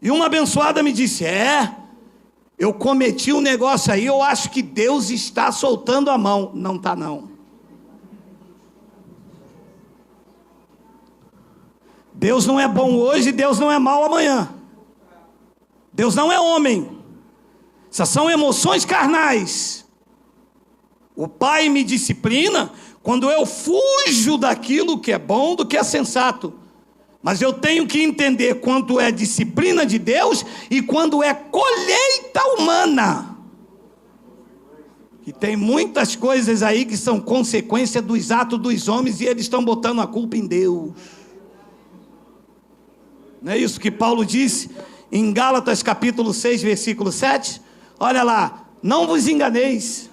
E uma abençoada me disse, eu cometi um negócio aí, eu acho que Deus está soltando a mão. Não está não. Deus não é bom hoje, Deus não é mau amanhã. Deus não é homem. Essas são emoções carnais. O Pai me disciplina quando eu fujo daquilo que é bom, do que é sensato. Mas eu tenho que entender quando é disciplina de Deus e quando é colheita humana. E tem muitas coisas aí que são consequência dos atos dos homens e eles estão botando a culpa em Deus. Não é isso que Paulo disse em Gálatas capítulo 6, versículo 7? Olha lá, não vos enganeis,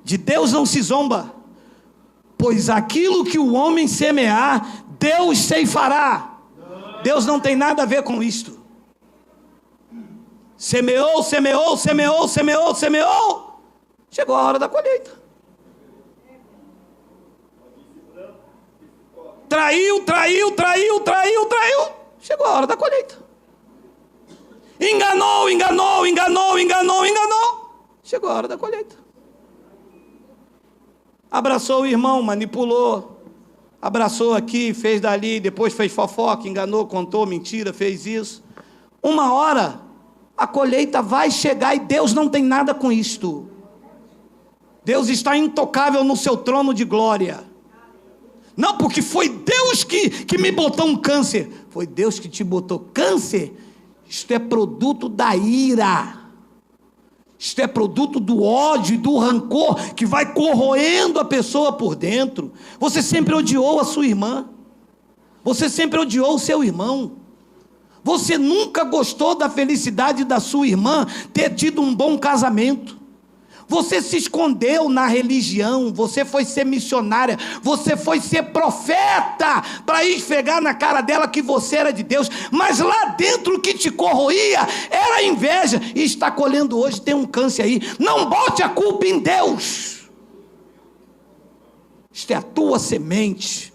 de Deus não se zomba, pois aquilo que o homem semear, Deus ceifará. Deus não tem nada a ver com isto. Semeou, semeou, semeou, semeou, semeou. Chegou a hora da colheita. Traiu, traiu, traiu, traiu, traiu. Chegou a hora da colheita. Enganou, enganou, enganou, enganou, enganou. Chegou a hora da colheita. Abraçou o irmão, manipulou. Abraçou aqui, fez dali, depois fez fofoca, enganou, contou mentira, fez isso. Uma hora, a colheita vai chegar e Deus não tem nada com isto. Deus está intocável no seu trono de glória. Não, porque foi Deus que me botou um câncer. Foi Deus que te botou câncer. Isto é produto da ira. Isto é produto do ódio e do rancor que vai corroendo a pessoa por dentro. Você sempre odiou a sua irmã. Você sempre odiou o seu irmão. Você nunca gostou da felicidade da sua irmã ter tido um bom casamento. Você se escondeu na religião, você foi ser missionária, você foi ser profeta para esfregar na cara dela que você era de Deus, mas lá dentro o que te corroía era a inveja, e está colhendo hoje, tem um câncer aí. Não bote a culpa em Deus. Isto é a tua semente,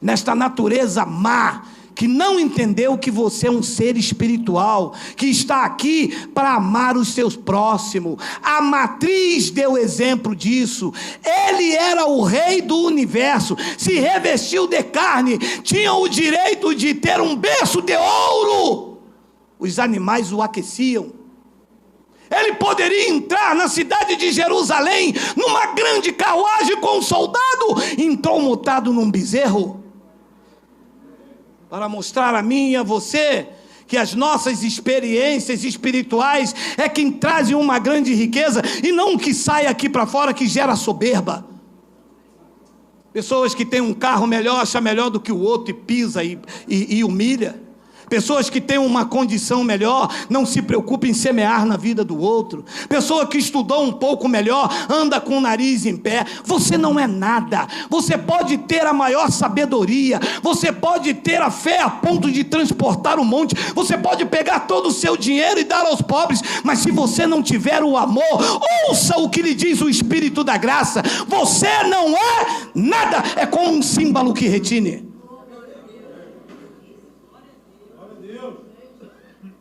nesta natureza má, que não entendeu que você é um ser espiritual, que está aqui para amar os seus próximos. A matriz deu exemplo disso. Ele era o rei do universo, se revestiu de carne, tinha o direito de ter um berço de ouro. Os animais o aqueciam. Ele poderia entrar na cidade de Jerusalém, numa grande carruagem com um soldado, entrou montado num bezerro, para mostrar a mim e a você que as nossas experiências espirituais é quem trazem uma grande riqueza, e não o que sai aqui para fora que gera soberba. Pessoas que têm um carro melhor, acham melhor do que o outro e pisa e humilha. Pessoas que têm uma condição melhor, não se preocupam em semear na vida do outro. Pessoa que estudou um pouco melhor, anda com o nariz em pé. Você não é nada. Você pode ter a maior sabedoria, você pode ter a fé a ponto de transportar um monte, você pode pegar todo o seu dinheiro e dar aos pobres, mas se você não tiver o amor, ouça o que lhe diz o Espírito da graça: você não é nada. É como um símbolo que retine.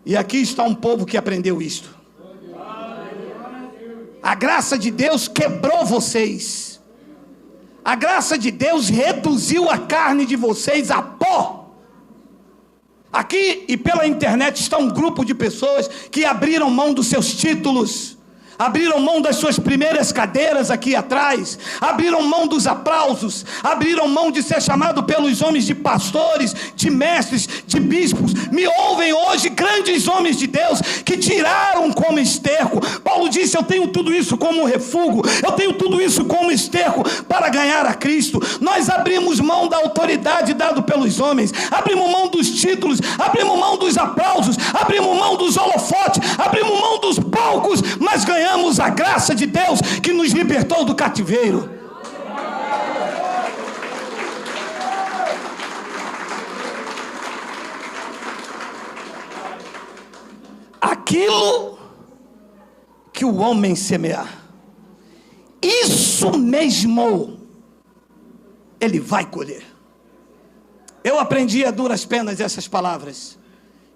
E aqui está um povo que aprendeu isto. A graça de Deus quebrou vocês. A graça de Deus reduziu a carne de vocês a pó. Aqui e pela internet está um grupo de pessoas que abriram mão dos seus títulos, abriram mão das suas primeiras cadeiras aqui atrás, abriram mão dos aplausos, abriram mão de ser chamado pelos homens de pastores, de mestres, de bispos. Me ouvem hoje grandes homens de Deus que tiraram como esterco. Paulo disse: eu tenho tudo isso como refúgio, eu tenho tudo isso como esterco para ganhar a Cristo. Nós abrimos mão da autoridade dada pelos homens, abrimos mão dos títulos, abrimos mão dos aplausos, abrimos mão dos holofotes, abrimos mão dos palcos, mas ganhamos a graça de Deus que nos libertou do cativeiro. Aquilo que o homem semear, isso mesmo ele vai colher. Eu aprendi a duras penas essas palavras,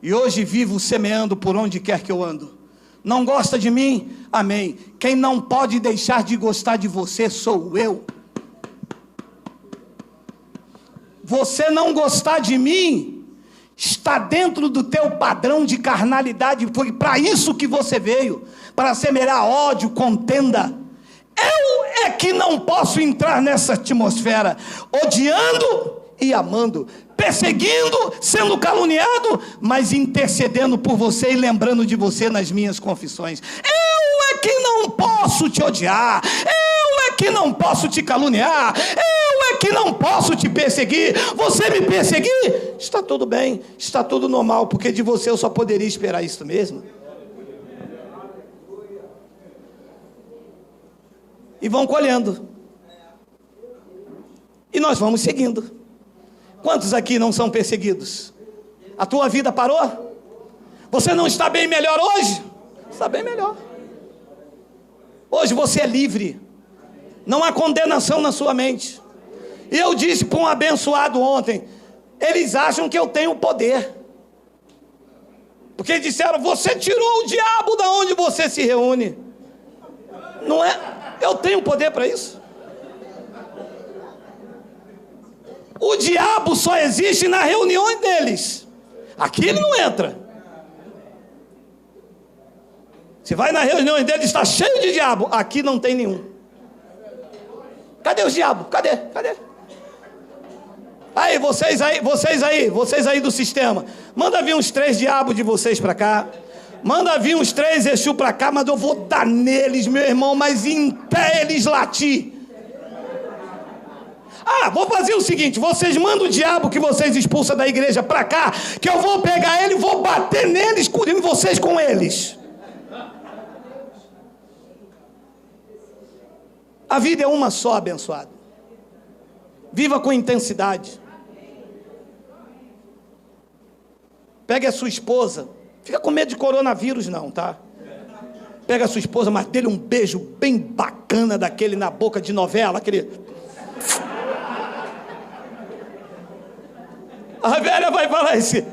e hoje vivo semeando por onde quer que eu ando. Não gosta de mim? Amém. Quem não pode deixar de gostar de você sou eu. Você não gostar de mim está dentro do teu padrão de carnalidade. Foi para isso que você veio, para semear ódio, contenda. Eu é que não posso entrar nessa atmosfera, odiando e amando, perseguindo, sendo caluniado, mas intercedendo por você e lembrando de você nas minhas confissões. Eu é que não posso te odiar, eu é que não posso te caluniar, eu é que não posso te perseguir. Você me perseguir, está tudo bem, está tudo normal, porque de você eu só poderia esperar isso mesmo. E vão colhendo, e nós vamos seguindo. Quantos aqui não são perseguidos? A tua vida parou? Você não está bem melhor hoje? Está bem melhor. Hoje você é livre. Não há condenação na sua mente. E eu disse para um abençoado ontem, eles acham que eu tenho poder. Porque disseram, você tirou o diabo da onde você se reúne. Não é? Eu tenho poder para isso. O diabo só existe nas reuniões deles. Aqui ele não entra. Você vai nas reuniões deles, está cheio de diabo. Aqui não tem nenhum. Cadê os diabos? Cadê? Aí, vocês aí do sistema. Manda vir uns 3 diabos de vocês para cá. Manda vir uns 3 Exu para cá, mas eu vou dar neles, meu irmão, mas em pé eles latir. Vou fazer o seguinte, vocês mandam o diabo que vocês expulsam da igreja para cá, que eu vou pegar ele e vou bater neles, em vocês com eles. A vida é uma só, abençoado. Viva com intensidade. Pegue a sua esposa, fica com medo de coronavírus não, tá? Pega a sua esposa, mas dê-lhe um beijo bem bacana daquele na boca de novela, aquele... A velha vai falar assim,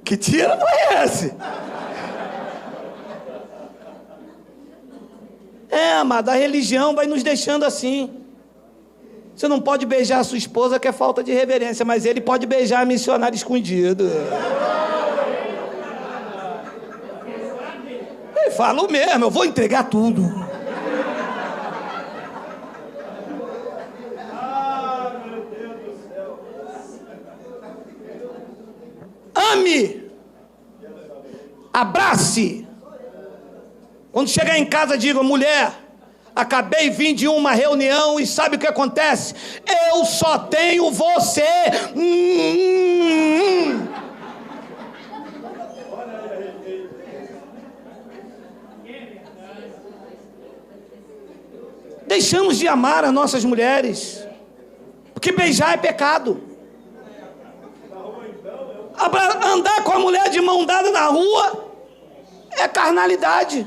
que tiro foi esse? Amado, a religião vai nos deixando assim. Você não pode beijar a sua esposa, que é falta de reverência, mas ele pode beijar a missionária escondido. Eu falo mesmo, eu vou entregar tudo. Ame, abrace. Quando chegar em casa, diga, mulher, acabei de vir de uma reunião e sabe o que acontece? Eu só tenho você. Deixamos de amar as nossas mulheres, porque beijar é pecado. Andar com a mulher de mão dada na rua é carnalidade.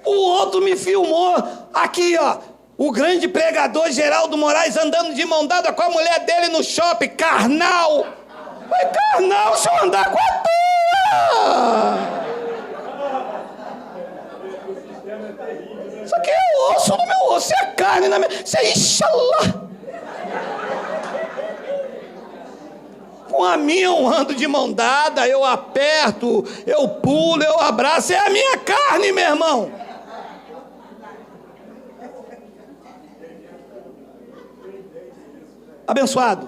O outro me filmou aqui, ó, o grande pregador Geraldo Moraes andando de mão dada com a mulher dele no shopping, carnal. Vai, carnal, se eu andar com a tua. Isso aqui é osso no meu osso, é carne na minha... Isso é Ixalá. Com a minha eu ando de mão dada, eu aperto, eu pulo, eu abraço, é a minha carne, meu irmão. Abençoado,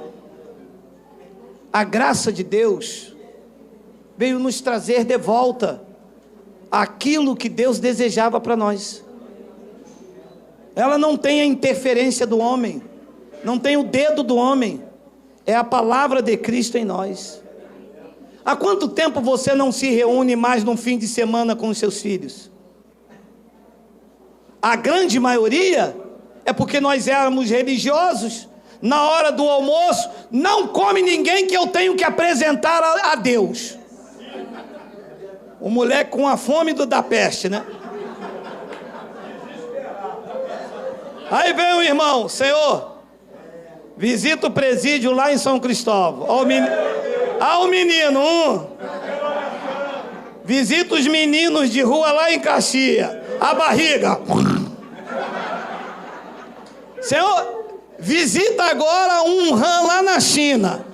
a graça de Deus veio nos trazer de volta aquilo que Deus desejava para nós. Ela não tem a interferência do homem, não tem o dedo do homem. É a palavra de Cristo em nós. Há quanto tempo você não se reúne mais num fim de semana com os seus filhos? A grande maioria é porque nós éramos religiosos. Na hora do almoço, não come ninguém que eu tenho que apresentar a Deus. O moleque com a fome da peste, né? Aí vem o irmão, Senhor, visita o presídio lá em São Cristóvão. Olha o menino. Visita os meninos de rua lá em Caxias. A barriga. Senhor, visita agora um rã lá na China.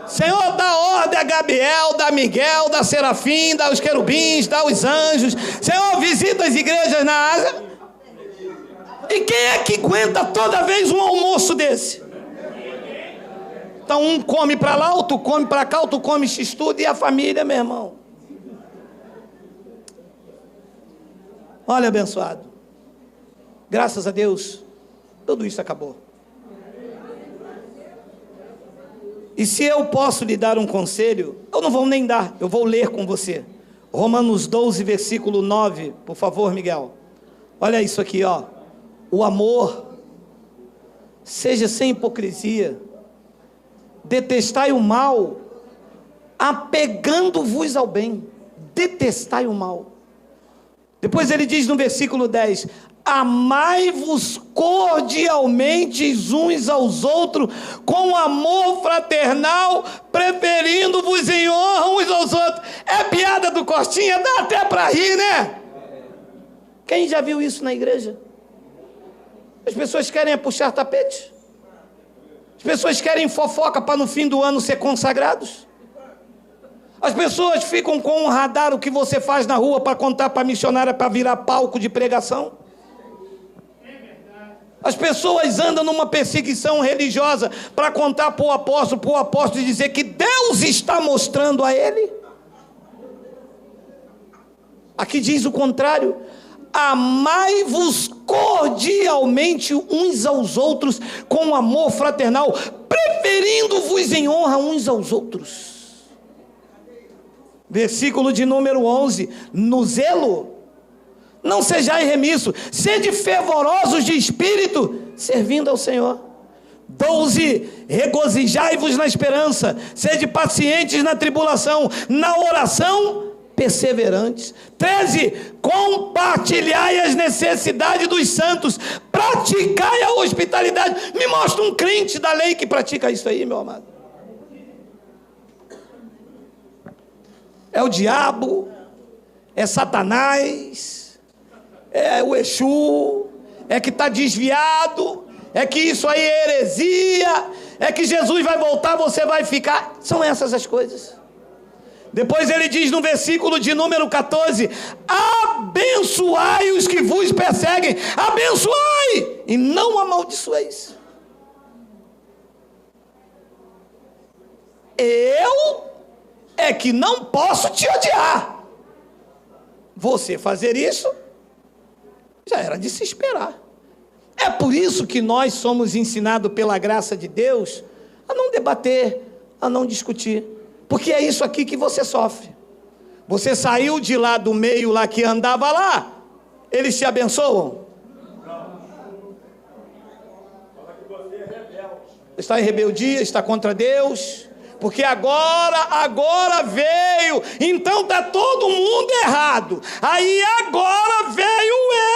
Senhor, dá ordem a Gabriel, dá Miguel, dá Serafim, dá os querubins, dá os anjos. Senhor, visita as igrejas na Ásia. E quem é que aguenta toda vez um almoço desse? Então um come para lá, outro come para cá, outro come x tudo, e a família, meu irmão. Olha, abençoado, graças a Deus, tudo isso acabou. E se eu posso lhe dar um conselho, eu não vou nem dar, eu vou ler com você. Romanos 12, versículo 9, por favor, Miguel. Olha isso aqui, ó. O amor seja sem hipocrisia, detestai o mal, apegando-vos ao bem. Detestai o mal. Depois ele diz no versículo 10: amai-vos cordialmente uns aos outros, com amor fraternal, preferindo-vos em honra uns aos outros. É piada do Costinha, dá até para rir, né? Quem já viu isso na igreja? As pessoas querem puxar tapete. As pessoas querem fofoca para no fim do ano ser consagrados. As pessoas ficam com um radar o que você faz na rua para contar para a missionária para virar palco de pregação. As pessoas andam numa perseguição religiosa para contar para o apóstolo dizer que Deus está mostrando a ele. Aqui diz o contrário: amai-vos cordialmente uns aos outros com amor fraternal, preferindo-vos em honra uns aos outros. Versículo de número 11: no zelo não sejais remisso, sede fervorosos de espírito, servindo ao Senhor. 12, regozijai-vos na esperança, sede pacientes na tribulação, na oração perseverantes. 13, compartilhai as necessidades dos santos, praticai a hospitalidade. Me mostra um crente da lei que pratica isso aí, meu amado. É o diabo, é Satanás, é o Exu, é que está desviado, é que isso aí é heresia, é que Jesus vai voltar, você vai ficar. São essas as coisas. Depois ele diz no versículo de número 14: abençoai os que vos perseguem, abençoai e não amaldiçoeis. Eu é que não posso te odiar. Você fazer isso já era de se esperar. É por isso que nós somos ensinados pela graça de Deus a não debater, a não discutir, porque é isso aqui que você sofre. Você saiu de lá do meio lá que andava lá, eles te abençoam? Está em rebeldia, está contra Deus, porque agora veio, então está todo mundo errado. Aí agora veio ele.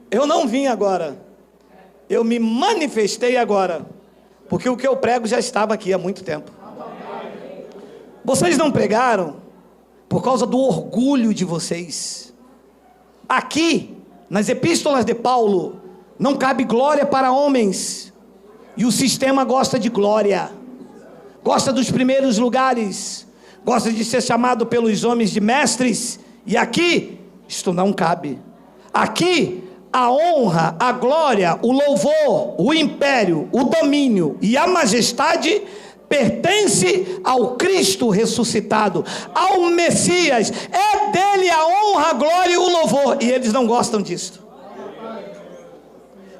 Eu não vim agora, eu me manifestei agora, porque o que eu prego já estava aqui há muito tempo. Vocês não pregaram por causa do orgulho de vocês. Aqui, nas epístolas de Paulo, não cabe glória para homens, e o sistema gosta de glória, gosta dos primeiros lugares, gosta de ser chamado pelos homens de mestres, e aqui, isto não cabe. Aqui, a honra, a glória, o louvor, o império, o domínio e a majestade pertence ao Cristo ressuscitado, ao Messias. É dele a honra, a glória e o louvor, e eles não gostam disso.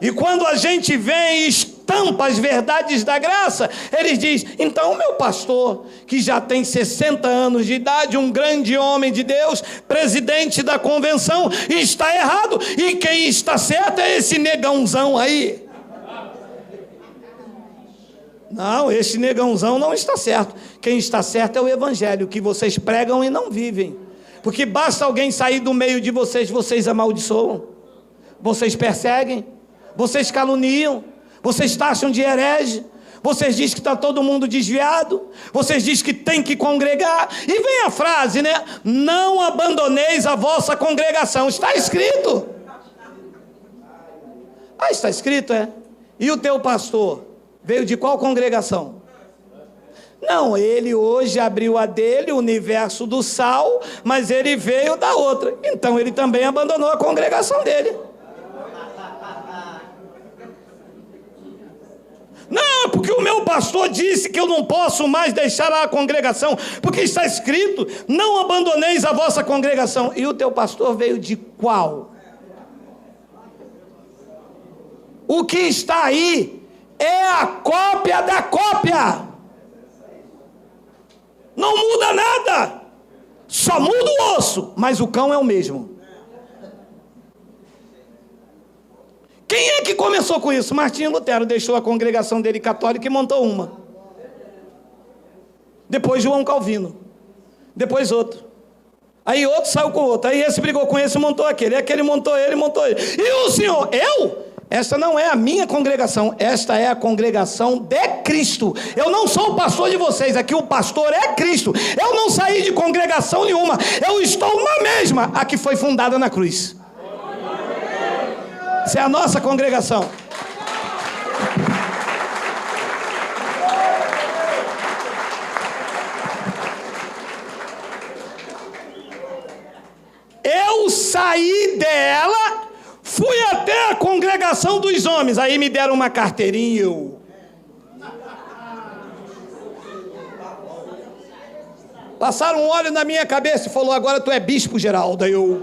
E quando a gente vem e estampa as verdades da graça, eles dizem: então meu pastor, que já tem 60 anos de idade, um grande homem de Deus, presidente da convenção, está errado, e quem está certo é esse negãozão aí. Não, esse negãozão não está certo. Quem está certo é o evangelho, que vocês pregam e não vivem. Porque basta alguém sair do meio de vocês, vocês amaldiçoam, vocês perseguem, vocês caluniam, vocês taxam de herege, vocês dizem que está todo mundo desviado, vocês dizem que tem que congregar, e vem a frase, né? Não abandoneis a vossa congregação. Está escrito. Ah, está escrito, é? E o teu pastor veio de qual congregação? Não, ele hoje abriu a dele, o universo do sal, mas ele veio da outra. Então ele também abandonou a congregação dele. Não, porque o meu pastor disse que eu não posso mais deixar a congregação, porque está escrito, não abandoneis a vossa congregação. E o teu pastor veio de qual? O que está aí é a cópia da cópia. Não muda nada. Só muda o osso, mas o cão é o mesmo. Quem é que começou com isso? Martinho Lutero deixou a congregação dele católica e montou uma. Depois João Calvino. Depois outro. Aí outro saiu com outro. Aí esse brigou com esse e montou aquele. Aquele montou ele, montou ele. E o senhor? Eu? Esta não é a minha congregação. Esta é a congregação de Cristo. Eu não sou o pastor de vocês. Aqui o pastor é Cristo. Eu não saí de congregação nenhuma. Eu estou na mesma. A que foi fundada na cruz. Essa é a nossa congregação. Eu saí dela, fui até a congregação dos homens. Aí me deram uma carteirinha e eu... Passaram um óleo na minha cabeça e falou, agora tu é bispo, Geraldo. Aí eu...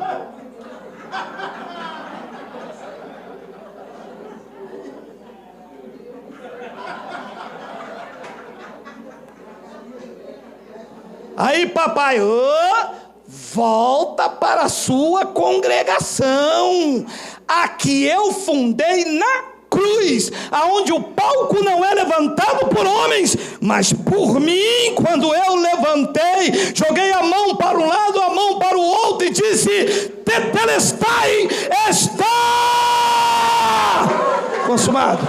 Aí papai, volta para a sua congregação. Aqui eu fundei na cruz, aonde o palco não é levantado por homens, mas por mim. Quando eu levantei, joguei a mão para um lado, a mão para o outro e disse, tetelestai, está consumado.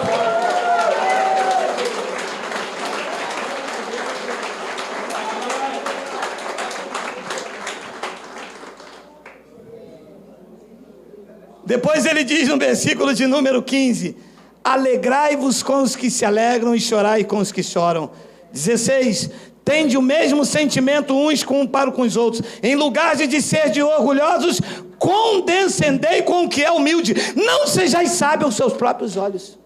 Depois ele diz no versículo de número 15, alegrai-vos com os que se alegram e chorai com os que choram. 16, tende o mesmo sentimento uns para com os outros. Em lugar de ser de orgulhosos, condescendei com o que é humilde. Não sejais sábios aos seus próprios olhos.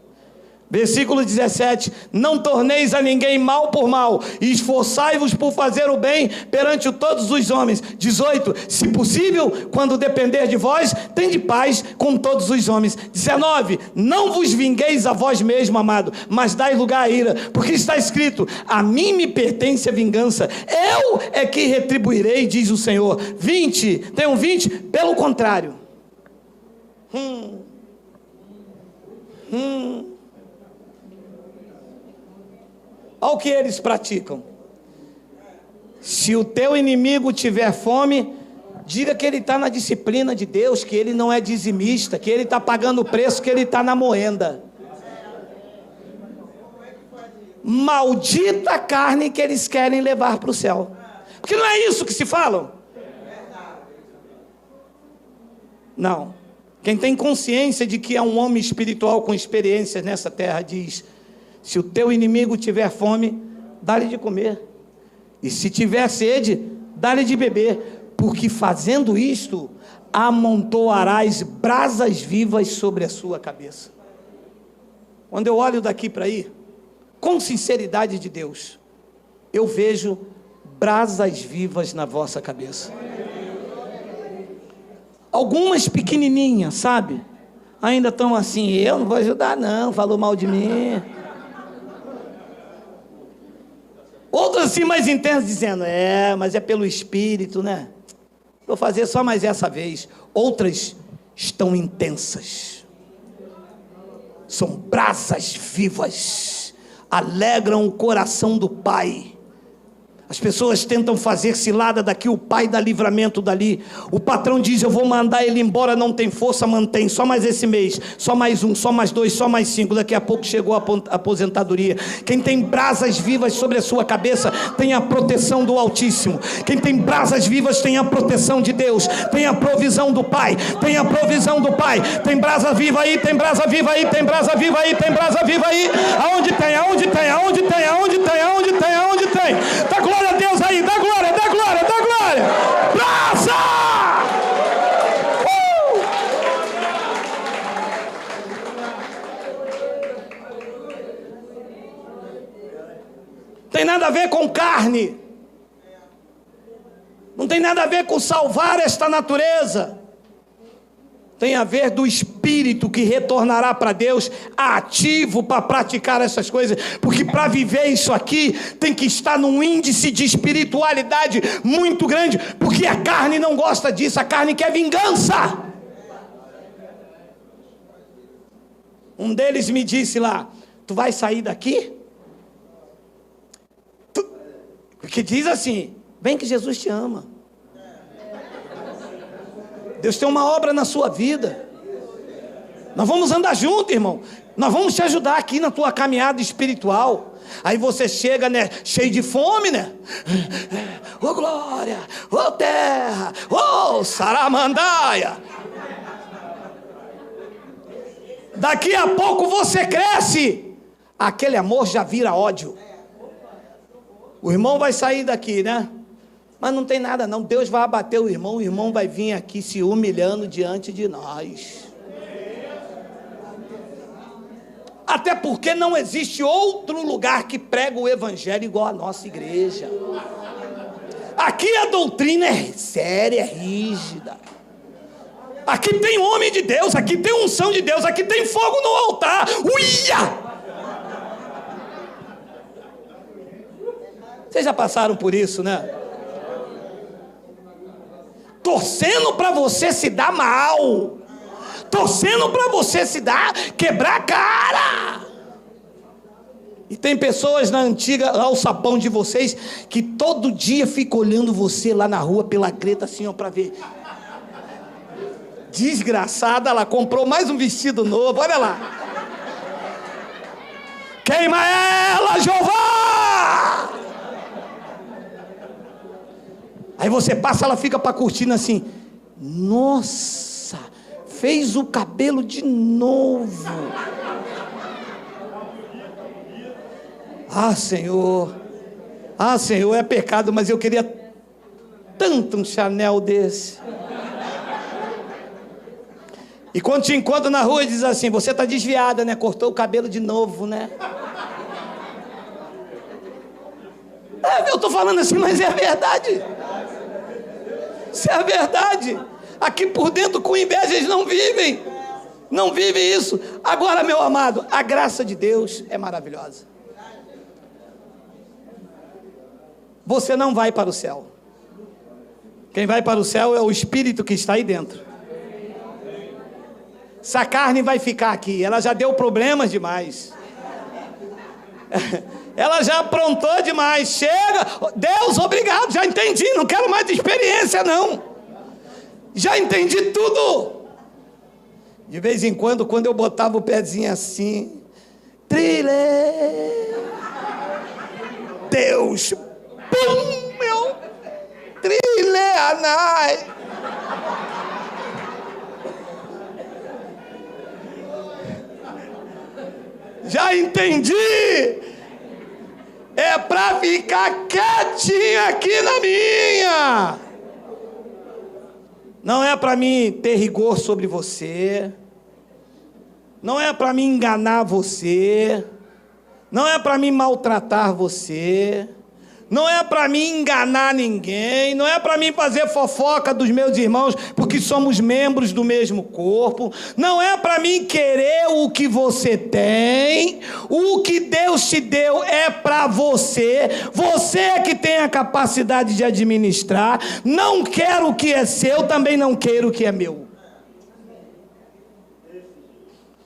Versículo 17, não torneis a ninguém mal por mal, e esforçai-vos por fazer o bem perante todos os homens. 18, se possível, quando depender de vós, tende paz com todos os homens. 19, não vos vingueis a vós mesmo, amado, mas dai lugar à ira, porque está escrito, a mim me pertence a vingança, eu é que retribuirei, diz o Senhor. 20, tem um 20, pelo contrário. Olha o que eles praticam. Se o teu inimigo tiver fome, diga que ele está na disciplina de Deus, que ele não é dizimista, que ele está pagando o preço, que ele está na moenda. Maldita a carne que eles querem levar para o céu. Porque não é isso que se falam? Não. Quem tem consciência de que é um homem espiritual com experiências nessa terra diz, se o teu inimigo tiver fome, dá-lhe de comer. E se tiver sede, dá-lhe de beber. Porque fazendo isto, amontoarás brasas vivas sobre a sua cabeça. Quando eu olho daqui para aí, com sinceridade de Deus, eu vejo brasas vivas na vossa cabeça. Algumas pequenininhas, sabe? Ainda estão assim, eu não vou ajudar não, falou mal de mim. Outras assim mais intensas, dizendo, mas é pelo Espírito, né? Vou fazer só mais essa vez. Outras estão intensas. São brasas vivas. Alegram o coração do Pai. As pessoas tentam fazer cilada daqui, o pai dá livramento dali. O patrão diz, eu vou mandar ele embora, não tem força, mantém. Só mais esse mês, só mais um, só mais dois, só mais 5. Daqui a pouco chegou a aposentadoria. Quem tem brasas vivas sobre a sua cabeça, tem a proteção do Altíssimo. Quem tem brasas vivas, tem a proteção de Deus. Tem a provisão do Pai, tem a provisão do Pai. Tem brasa viva aí, tem brasa viva aí, tem brasa viva aí, tem brasa viva aí. Aonde tem, aonde tem, aonde tem, aonde tem, aonde tem, aonde tem. Tá glória a Deus aí, dá glória, dá glória, dá glória. Brasa! Tem nada a ver com carne. Não tem nada a ver com salvar esta natureza. Tem a ver do espírito que retornará para Deus, ativo para praticar essas coisas, porque para viver isso aqui tem que estar num índice de espiritualidade muito grande, porque a carne não gosta disso, a carne quer vingança. Um deles me disse lá, tu vai sair daqui? Porque diz assim, vem que Jesus te ama. Deus tem uma obra na sua vida. Nós vamos andar junto, irmão. Nós vamos te ajudar aqui na tua caminhada espiritual. Aí você chega, né, cheio de fome, né? Ô glória, ô terra, ô saramandaia. Daqui a pouco você cresce. Aquele amor já vira ódio. O irmão vai sair daqui, né? Mas não tem nada não, Deus vai abater o irmão vai vir aqui se humilhando diante de nós. Até porque não existe outro lugar que prega o evangelho igual a nossa igreja. Aqui a doutrina é séria, é rígida. Aqui tem homem de Deus, aqui tem unção de Deus, aqui tem fogo no altar. Uia! Vocês já passaram por isso, né? Torcendo para você se dar mal, torcendo para você se dar, quebrar a cara. E tem pessoas na antiga alçapão de vocês que todo dia ficam olhando você lá na rua pela greta assim, ó, para ver. Desgraçada, ela comprou mais um vestido novo, olha lá. Queima ela, Jeová! Aí você passa, ela fica para curtindo assim. Nossa, fez o cabelo de novo. Ah, Senhor, é pecado, mas eu queria tanto um Chanel desse. E quando te encontra na rua, diz assim, você está desviada, né? Cortou o cabelo de novo, né? Eu estou falando assim, mas é a verdade. Isso é a verdade. Aqui por dentro com inveja eles não vivem. Não vivem isso. Agora, meu amado, a graça de Deus é maravilhosa. Você não vai para o céu. Quem vai para o céu é o Espírito que está aí dentro. Essa carne vai ficar aqui. Ela já deu problemas demais. Ela já aprontou demais. Chega, Deus, obrigado, já entendi, não quero mais experiência não. Já entendi tudo. De vez em quando eu botava o pezinho assim, trilha, Deus, pum, meu, trilha, anai. Já entendi. É para ficar quietinho aqui na minha. Não é para mim ter rigor sobre você. Não é para mim enganar você. Não é para mim maltratar você. Não é para mim enganar ninguém, não é para mim fazer fofoca dos meus irmãos, porque somos membros do mesmo corpo. Não é para mim querer o que você tem. O que Deus te deu é para você. Você é que tem a capacidade de administrar. Não quero o que é seu, também não quero o que é meu.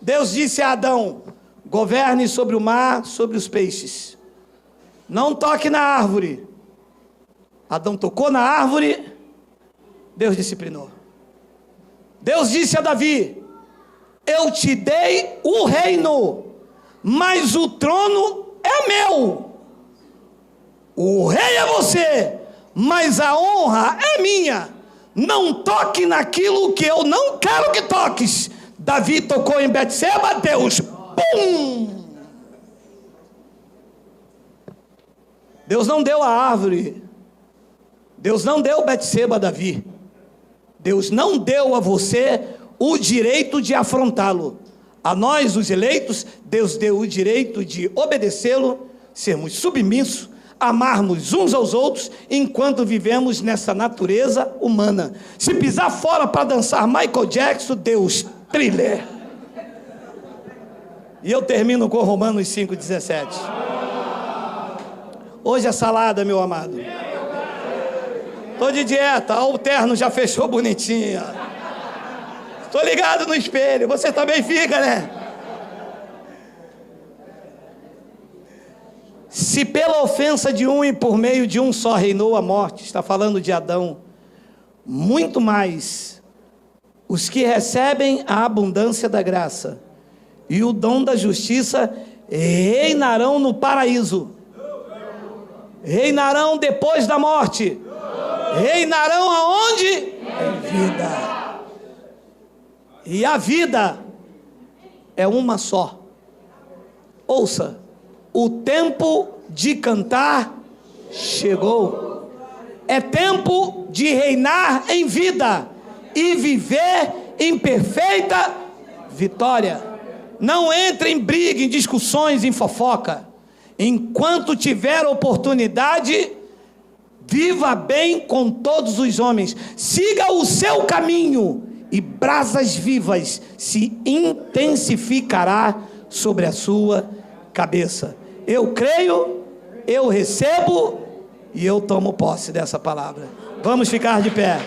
Deus disse a Adão: governe sobre o mar, sobre os peixes. Não toque na árvore. Adão tocou na árvore, Deus disciplinou. Deus disse a Davi: eu te dei o reino, mas o trono é meu. O rei é você, mas a honra é minha. Não toque naquilo que eu não quero que toques. Davi tocou em Betseba, Deus, pum! Deus não deu a árvore, Deus não deu Betseba a Davi, Deus não deu a você o direito de afrontá-lo. A nós, os eleitos, Deus deu o direito de obedecê-lo, sermos submissos, amarmos uns aos outros, enquanto vivemos nessa natureza humana. Se pisar fora para dançar Michael Jackson, Deus, thriller. E eu termino com Romanos 5,17. Hoje é salada, meu amado. Estou de dieta, o terno já fechou bonitinho. Estou ligado no espelho, você também fica, né? Se pela ofensa de um e por meio de um só reinou a morte, está falando de Adão, muito mais os que recebem a abundância da graça e o dom da justiça reinarão no paraíso. Reinarão depois da morte. Reinarão aonde? Em vida. E a vida é uma só. Ouça, o tempo de cantar chegou. É tempo de reinar em vida e viver em perfeita vitória. Não entre em briga, em discussões, em fofoca. Enquanto tiver oportunidade, viva bem com todos os homens. Siga o seu caminho e brasas vivas se intensificará sobre a sua cabeça. Eu creio, eu recebo e eu tomo posse dessa palavra. Vamos ficar de pé.